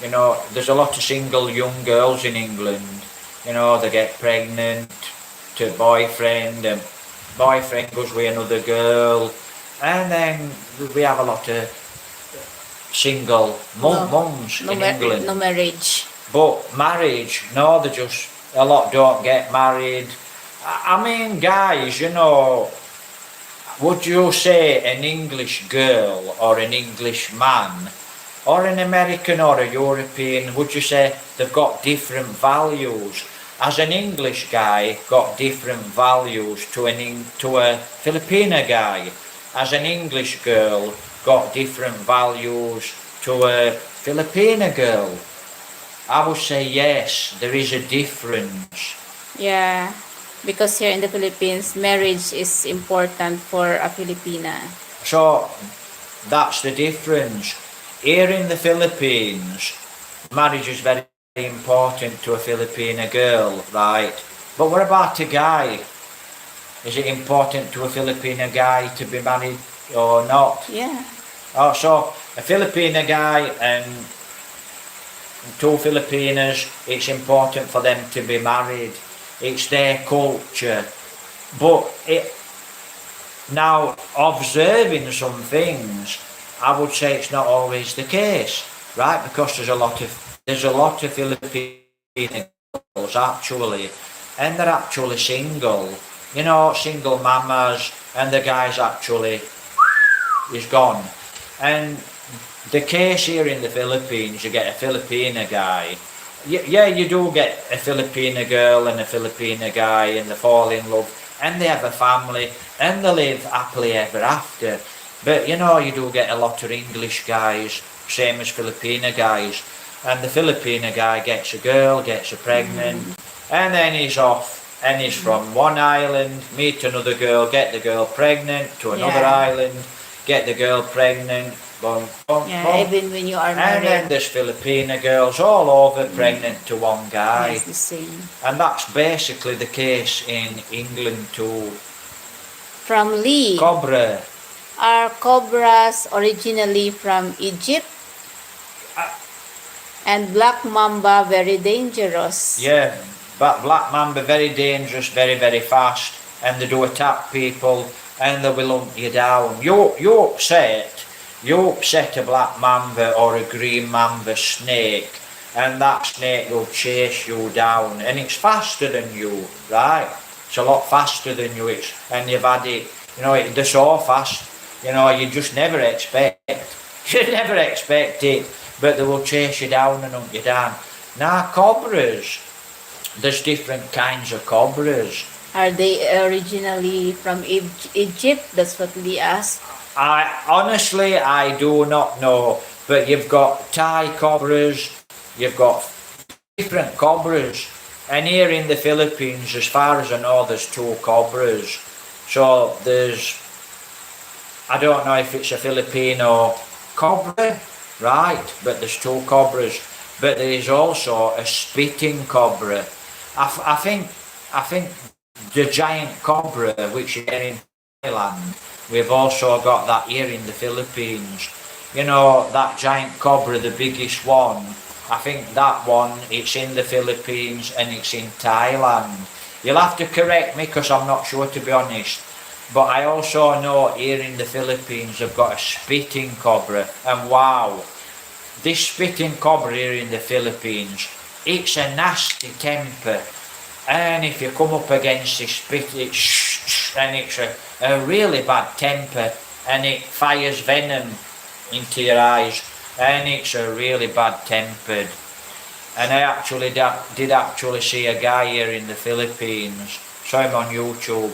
You know, there's a lot of single young girls in England. You know, they get pregnant to boyfriend, and boyfriend goes with another girl. And then we have a lot of single mums in England. No marriage. But marriage, no, a lot don't get married. I mean, guys, you know, would you say an English girl or an English man or an American or a European, would you say they've got different values? Has an English guy got different values to a Filipino guy? Has an English girl got different values to a Filipina girl? I would say yes, there is a difference. Yeah, because here in the Philippines, marriage is important for a Filipina. So, that's the difference. Here in the Philippines, marriage is very important to a Filipina girl, right? But what about a guy? Is it important to a Filipina guy to be married or not? Yeah. Oh, so a Filipina guy and two Filipinas, it's important for them to be married. It's their culture. But now, observing some things, I would say it's not always the case, right? Because there's a lot of Filipina girls actually, and they're actually single. You know, single mamas, and the guy's actually is gone. And the case here in the Philippines, you get a Filipina guy. Yeah, you do get a Filipina girl and a Filipina guy, and they fall in love, and they have a family, and they live happily ever after. But you know, you do get a lot of English guys, same as Filipina guys, and the Filipina guy gets a girl, gets her pregnant, and then he's off. And he's from one island, meet another girl, get the girl pregnant, to another island, get the girl pregnant, boom, boom, boom. Even when you are And married. then there's Filipina girls all over pregnant to one guy. It's the same. And that's basically the case in England too. From Lee. Cobra. Are cobras originally from Egypt? And black mamba very dangerous. Yeah. But black mamba very dangerous, very, very fast, and they do attack people, and they will hunt you down. You upset a black mamba or a green mamba snake, and that snake will chase you down, and it's faster than you, right? It's a lot faster than you, and you've had it, you know, they're so fast, you know, you just never expect it, but they will chase you down and hunt you down. Now, cobras, there's different kinds of cobras. Are they originally from Egypt? That's what Lee asked. Honestly, I do not know. But you've got Thai cobras, you've got different cobras. And here in the Philippines, as far as I know, there's 2 cobras. So there's, I don't know if it's a Filipino cobra, right, but there's 2 cobras. But there is also a spitting cobra. I think the giant cobra, which is here in Thailand, we've also got that here in the Philippines. You know, that giant cobra, the biggest one, I think that one, it's in the Philippines and it's in Thailand. You'll have to correct me because I'm not sure, to be honest. But I also know here in the Philippines they've got a spitting cobra. And wow, this spitting cobra here in the Philippines, it's a nasty temper. And if you come up against this spit, and it's a really bad temper, and it fires venom into your eyes, and it's a really bad tempered. And I actually did actually see a guy here in the Philippines, saw him on YouTube,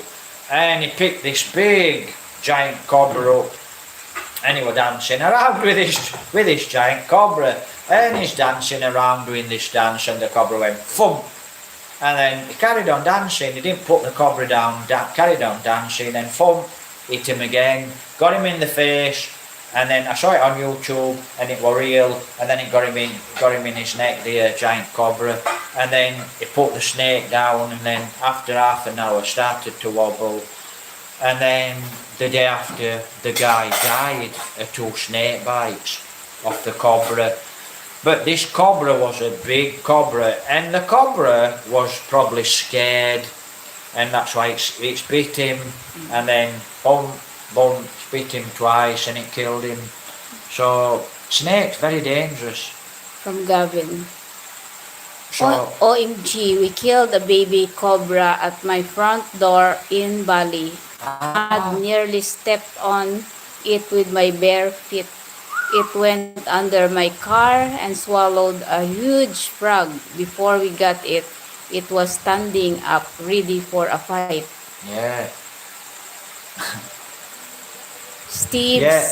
and he picked this big giant cobra up, and he was dancing around with this giant cobra, and he's dancing around doing this dance, and the cobra went thump. And then he carried on dancing, he didn't put the cobra down, carried on dancing, and thump, hit him again, got him in the face, and then I saw it on YouTube, and it was real, and then it got him in his neck, the giant cobra, and then he put the snake down, and then after half an hour started to wobble, and then the day after, the guy died of 2 snake bites off the cobra. But this cobra was a big cobra, and the cobra was probably scared, and that's why it bit him, and then boom, bit him twice, and it killed him. So snakes very dangerous. From Gavin. So OMG, we killed a baby cobra at my front door in Bali. I had nearly stepped on it with my bare feet. It went under my car and swallowed a huge frog. Before we got it, it was standing up, ready for a fight. yeah. Steve's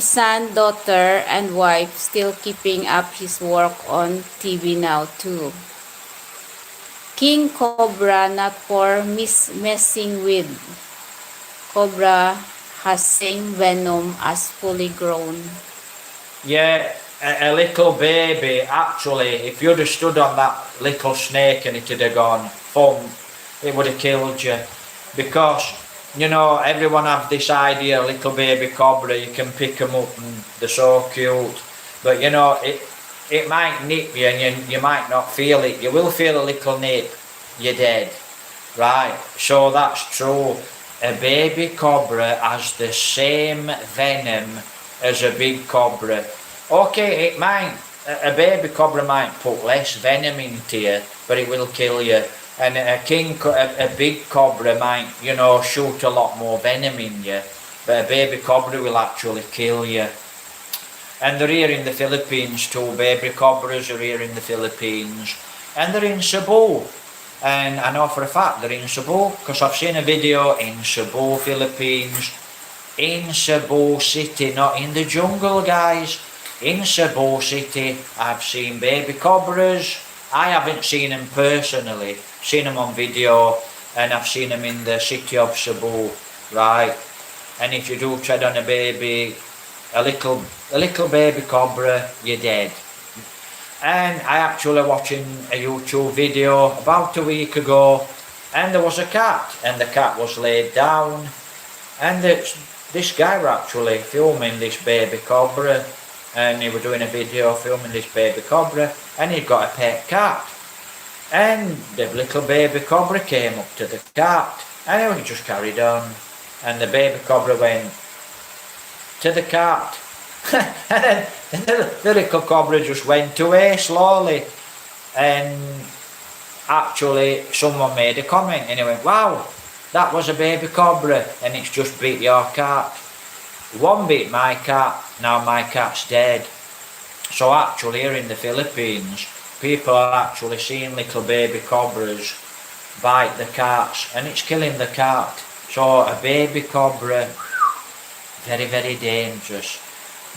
son, daughter, and wife still keeping up his work on TV now too. King Cobra, not for messing with. Cobra has same venom as fully grown. Yeah, a little baby, actually, if you'd have stood on that little snake and it had have gone thump, it would have killed you. Because, you know, everyone have this idea, little baby cobra, you can pick them up and they're so cute. But, you know, it might nip you and you might not feel it. You will feel a little nip, you're dead. Right, so that's true. A baby cobra has the same venom as a big cobra. Okay, it might, a baby cobra might put less venom into you, but it will kill you. And a big cobra might, you know, shoot a lot more venom in you, but a baby cobra will actually kill you. And they're here in the Philippines too. Baby cobras are here in the Philippines, and they're in Cebu. And I know for a fact they're in Cebu, because I've seen a video in Cebu, Philippines. In Cebu City, not in the jungle, guys. In Cebu City, I've seen baby cobras. I haven't seen them personally, seen them on video, and I've seen them in the city of Cebu, right? And if you do tread on a baby, a little baby cobra, you're dead. And I actually watching a YouTube video about a week ago, and there was a cat, and the cat was laid down, and this guy were actually filming this baby cobra, and he was doing a video filming this baby cobra, and he'd got a pet cat, and the little baby cobra came up to the cat, and he just carried on, and the baby cobra went to the cat. And then the little cobra just went away slowly, and actually someone made a comment and he went, wow, that was a baby cobra and it's just bit your cat. One bit my cat, now my cat's dead. So actually here in the Philippines, people are actually seeing little baby cobras bite the cats, and it's killing the cat. So a baby cobra, very, very dangerous.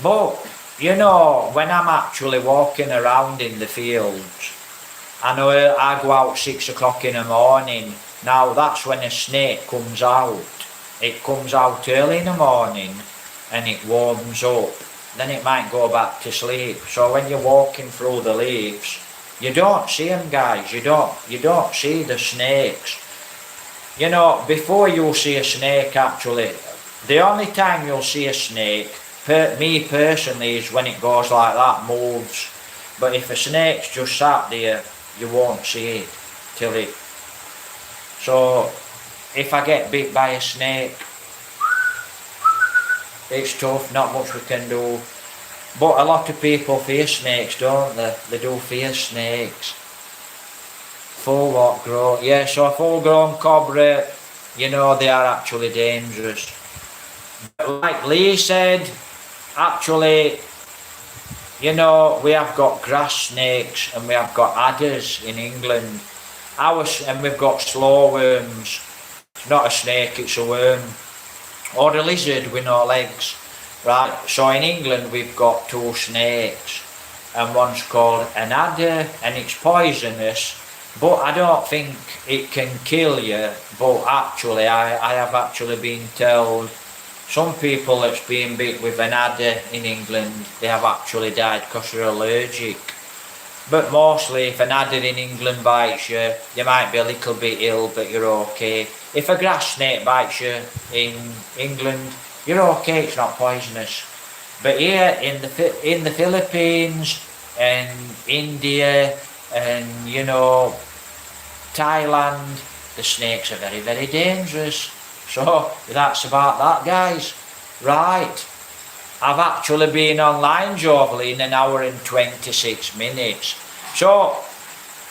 But, you know, when I'm actually walking around in the fields, I know I go out 6 o'clock in the morning. Now that's when a snake comes out. It comes out early in the morning and it warms up. Then it might go back to sleep. So when you're walking through the leaves, you don't see them, guys. You don't see the snakes. You know, before you see a snake, actually, the only time you'll see a snake, me personally, is when it goes like that, moves. But if a snake's just sat there, you won't see it till it. So if I get bit by a snake, it's tough, not much we can do. But a lot of people fear snakes, don't they? They do fear snakes. Full what grown? Yeah, so a full grown cobra, you know, they are actually dangerous. But like Lee said, actually, you know, we have got grass snakes and we have got adders in England. And we've got slow worms. It's not a snake, it's a worm. Or a lizard with no legs. Right, so in England we've got 2 snakes. And one's called an adder and it's poisonous. But I don't think it can kill you. But actually, I have actually been told some people that's been bit with an adder in England, they have actually died because they're allergic. But mostly if an adder in England bites you, you might be a little bit ill, but you're okay. If a grass snake bites you in England, you're okay, it's not poisonous. But here in the Philippines and India and, you know, Thailand, the snakes are very, very dangerous. So that's about that, guys. Right. I've actually been online, Jovelyn, an hour and 26 minutes. So,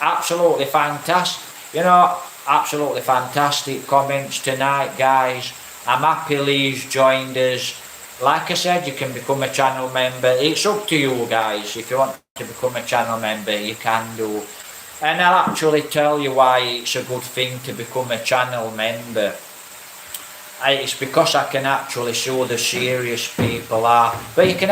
absolutely fantastic. You know, absolutely fantastic comments tonight, guys. I'm happy Lee's joined us. Like I said, you can become a channel member. It's up to you, guys. If you want to become a channel member, you can do. And I'll actually tell you why it's a good thing to become a channel member. It's because I can actually show the serious people are. But you can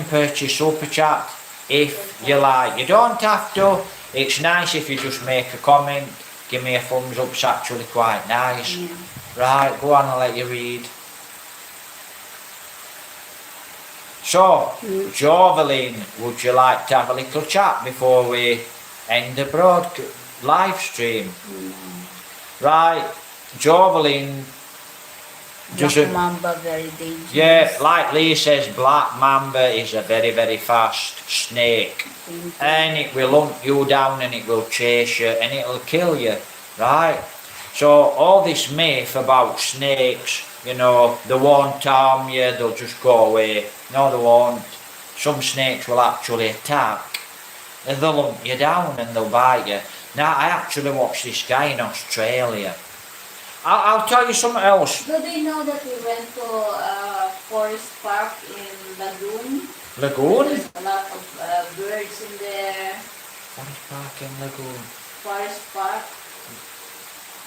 purchase Super Chat if you like. You don't have to. It's nice if you just make a comment. Give me a thumbs up, it's actually quite nice. Yeah. Right, go on, I'll let you read. So, Jovelyn, would you like to have a little chat before we end the live stream? Right, Jovelyn Black mamba, very dangerous. Yeah, like Lee says, black mamba is a very, very fast snake. And it will hunt you down and it will chase you and it will kill you, right? So all this myth about snakes, you know, they won't harm you, they'll just go away. No, they won't. Some snakes will actually attack and they'll hunt you down and they'll bite you. Now, I actually watched this guy in Australia. I'll tell you something else. Do they know that we went to Forest Park in Lagoon? Lagoon? There's a lot of birds in there. Forest Park in Lagoon. Forest Park.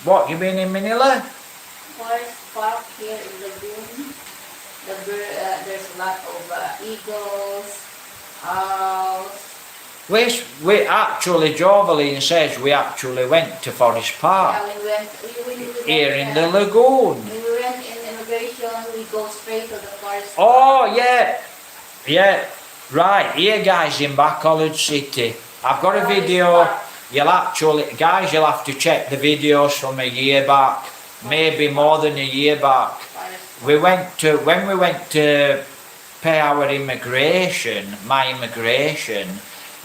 What, you been in Manila? Forest Park here in Lagoon. There's a lot of eagles, owls. We actually, Jovelyn says we actually went to Forest Park. Yeah, we went here in the lagoon. When we went in immigration, we go straight to the Forest Park. Oh, yeah, right, here guys in Bacolod City. I've got a video, you'll have to check the videos from a year back, maybe more than a year back. When we went to pay our my immigration,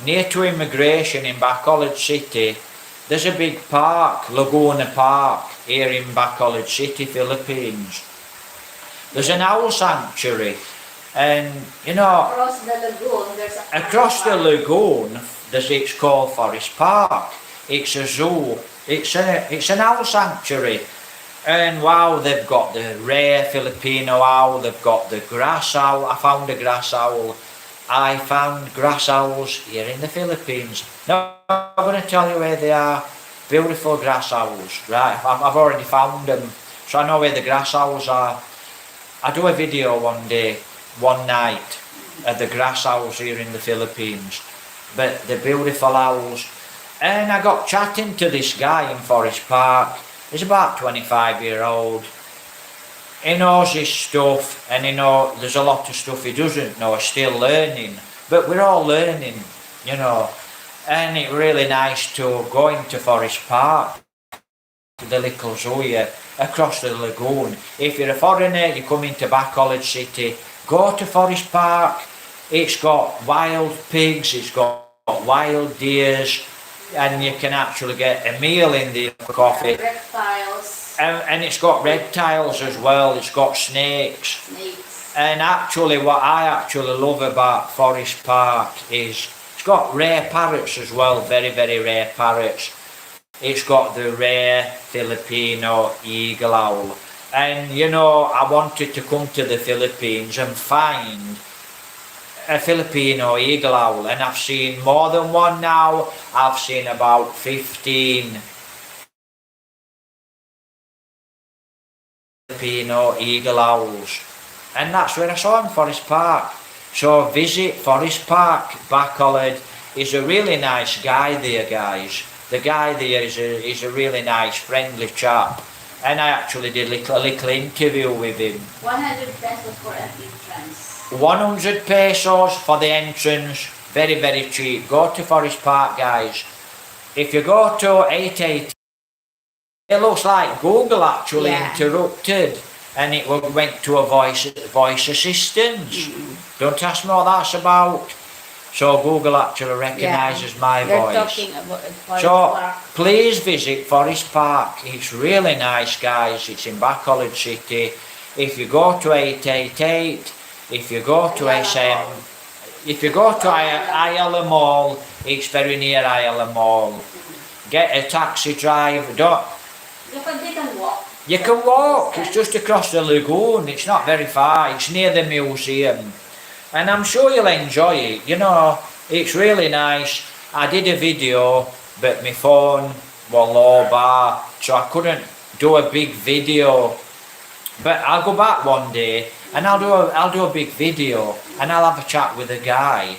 near to immigration in Bacolod City, there's a big park, Laguna Park, here in Bacolod City, Philippines. There's an owl sanctuary, and you know, across the lagoon, it's called Forest Park. It's a zoo. It's an owl sanctuary, and wow, they've got the rare Filipino owl. They've got the grass owl. I found a grass owl. I found grass owls here in the Philippines. Now, I'm going to tell you where they are. Beautiful grass owls, right? I've already found them, so I know where the grass owls are. I do a video one night, of the grass owls here in the Philippines. but they're beautiful owls. And I got chatting to this guy in Forest Park. He's about 25-year-old. He knows his stuff, and there's a lot of stuff he doesn't know, he's still learning. But we're all learning, And it's really nice to go into Forest Park, the little zoo here, across the lagoon. If you're a foreigner, you come into Back College City, go to Forest Park. It's got wild pigs, it's got wild deers, and you can actually get a meal in the coffee. Reptiles. And it's got reptiles as well, it's got snakes. And actually what I actually love about Forest Park is it's got rare parrots as well, very, very rare parrots. It's got the rare Filipino eagle owl. And I wanted to come to the Philippines and find a Filipino eagle owl, and I've seen more than one now. I've seen about 15 Filipino eagle owls, and that's where I saw him, Forest Park. So visit Forest Park, Bacolod. He's a really nice guy there, guys. The guy there is a really nice, friendly chap, and I actually did a little interview with him. 100 pesos for an entrance. 100 pesos for the entrance, very, very cheap. Go to Forest Park, guys. If you go to 880, it looks like Google actually interrupted, and it went to a voice assistance. Don't ask me what that's about. So Google actually recognises my voice. Talking about Forest Park. Please visit Forest Park. It's really nice, guys. It's in Bacolod City. If you go to 888, if you go to SM, if you go to Ayala Mall, it's very near Ayala Mall. Get a taxi drive. You can walk. You can walk. It's just across the lagoon. It's not very far. It's near the museum. And I'm sure you'll enjoy it. It's really nice. I did a video, but my phone was low bar, so I couldn't do a big video. But I'll go back one day and I'll do a big video, and I'll have a chat with a guy,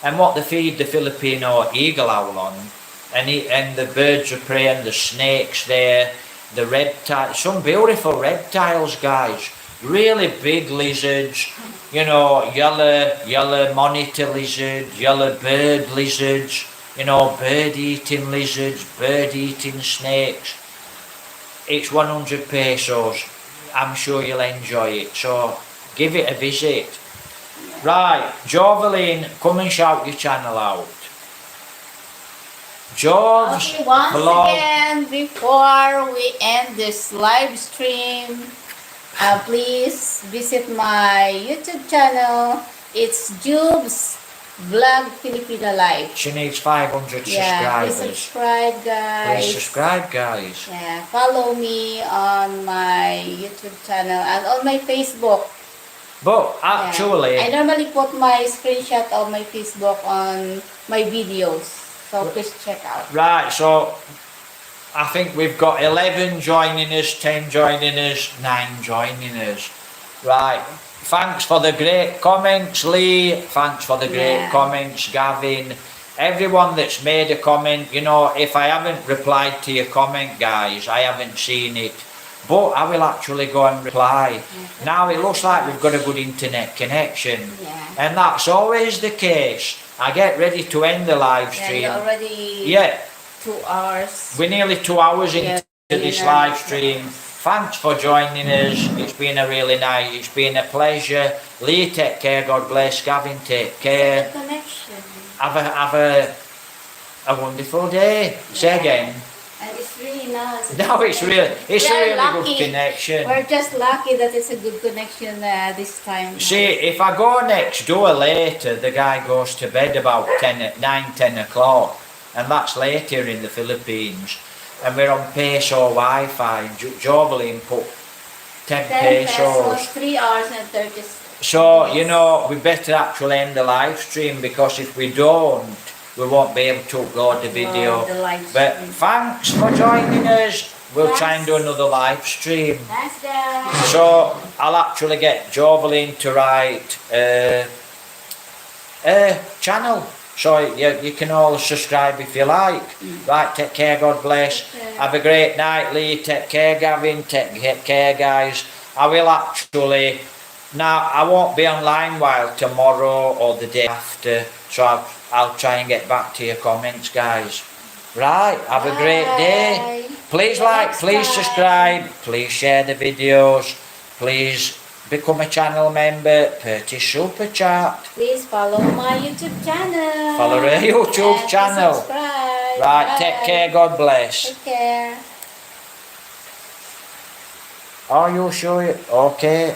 and what they feed the Filipino eagle owl on, and the birds of prey and the snakes there, the reptiles, some beautiful reptiles, guys. Really big lizards, yellow monitor lizard, yellow bird lizards, bird-eating lizards, bird-eating snakes. It's 100 pesos. I'm sure you'll enjoy it, so give it a visit. Right, Joveline, come and shout your channel out. Jobs Okay, once vlog. again, before we end this live stream, please visit my YouTube channel. It's Jubes Vlog Filipino Life. She needs 500 Yeah, please subscribers. subscribe, guys. Please subscribe, guys. Yeah, follow me on my YouTube channel and on my Facebook. But actually, I normally put my screenshot of my Facebook on my videos, so please check out. right, so I think we've got 11 joining us, 10 joining us, 9 joining us. Right, thanks for the great comments, Lee. Thanks for the great comments, Gavin. Everyone that's made a comment, if I haven't replied to your comment, guys, I haven't seen it. But I will actually go and reply. Now it looks like we've got a good internet connection. And that's always the case. I get ready to end the live stream. You're already 2 hours. We're nearly 2 hours into this live stream. Thanks for joining us. It's been it's been a pleasure. Lee, take care. God bless. Gavin, take care. Good connection. Have a wonderful day. Say again. And it's really nice. No, it's a really lucky. good connection. We're just lucky that it's a good connection this time. See, if I go next door later, the guy goes to bed about 9-10 o'clock, and that's later in the Philippines. And we're on peso Wi-Fi. Joveline put 10 pesos. 3 hours and 30 So, we better actually end the live stream, because if we don't, we won't be able to upload the video. But thanks for joining us. We'll try and do another live stream. Thanks, guys. So I'll actually get Joveline to write channel. So you can all subscribe if you like. Right, take care, God bless. Take care. Have a great night, Lee. Take care, Gavin. Take care, guys. I will actually, now I won't be online while tomorrow or the day after, so I'll try and get back to your comments, guys. Right, have a great day. Bye. Please See you like, next please time. subscribe, please share the videos, please become a channel member, purchase Super Chat, Please follow my YouTube channel. follow our YouTube and channel. Subscribe. Right, Bye. take care, God bless. Take care. Are you sure? Okay.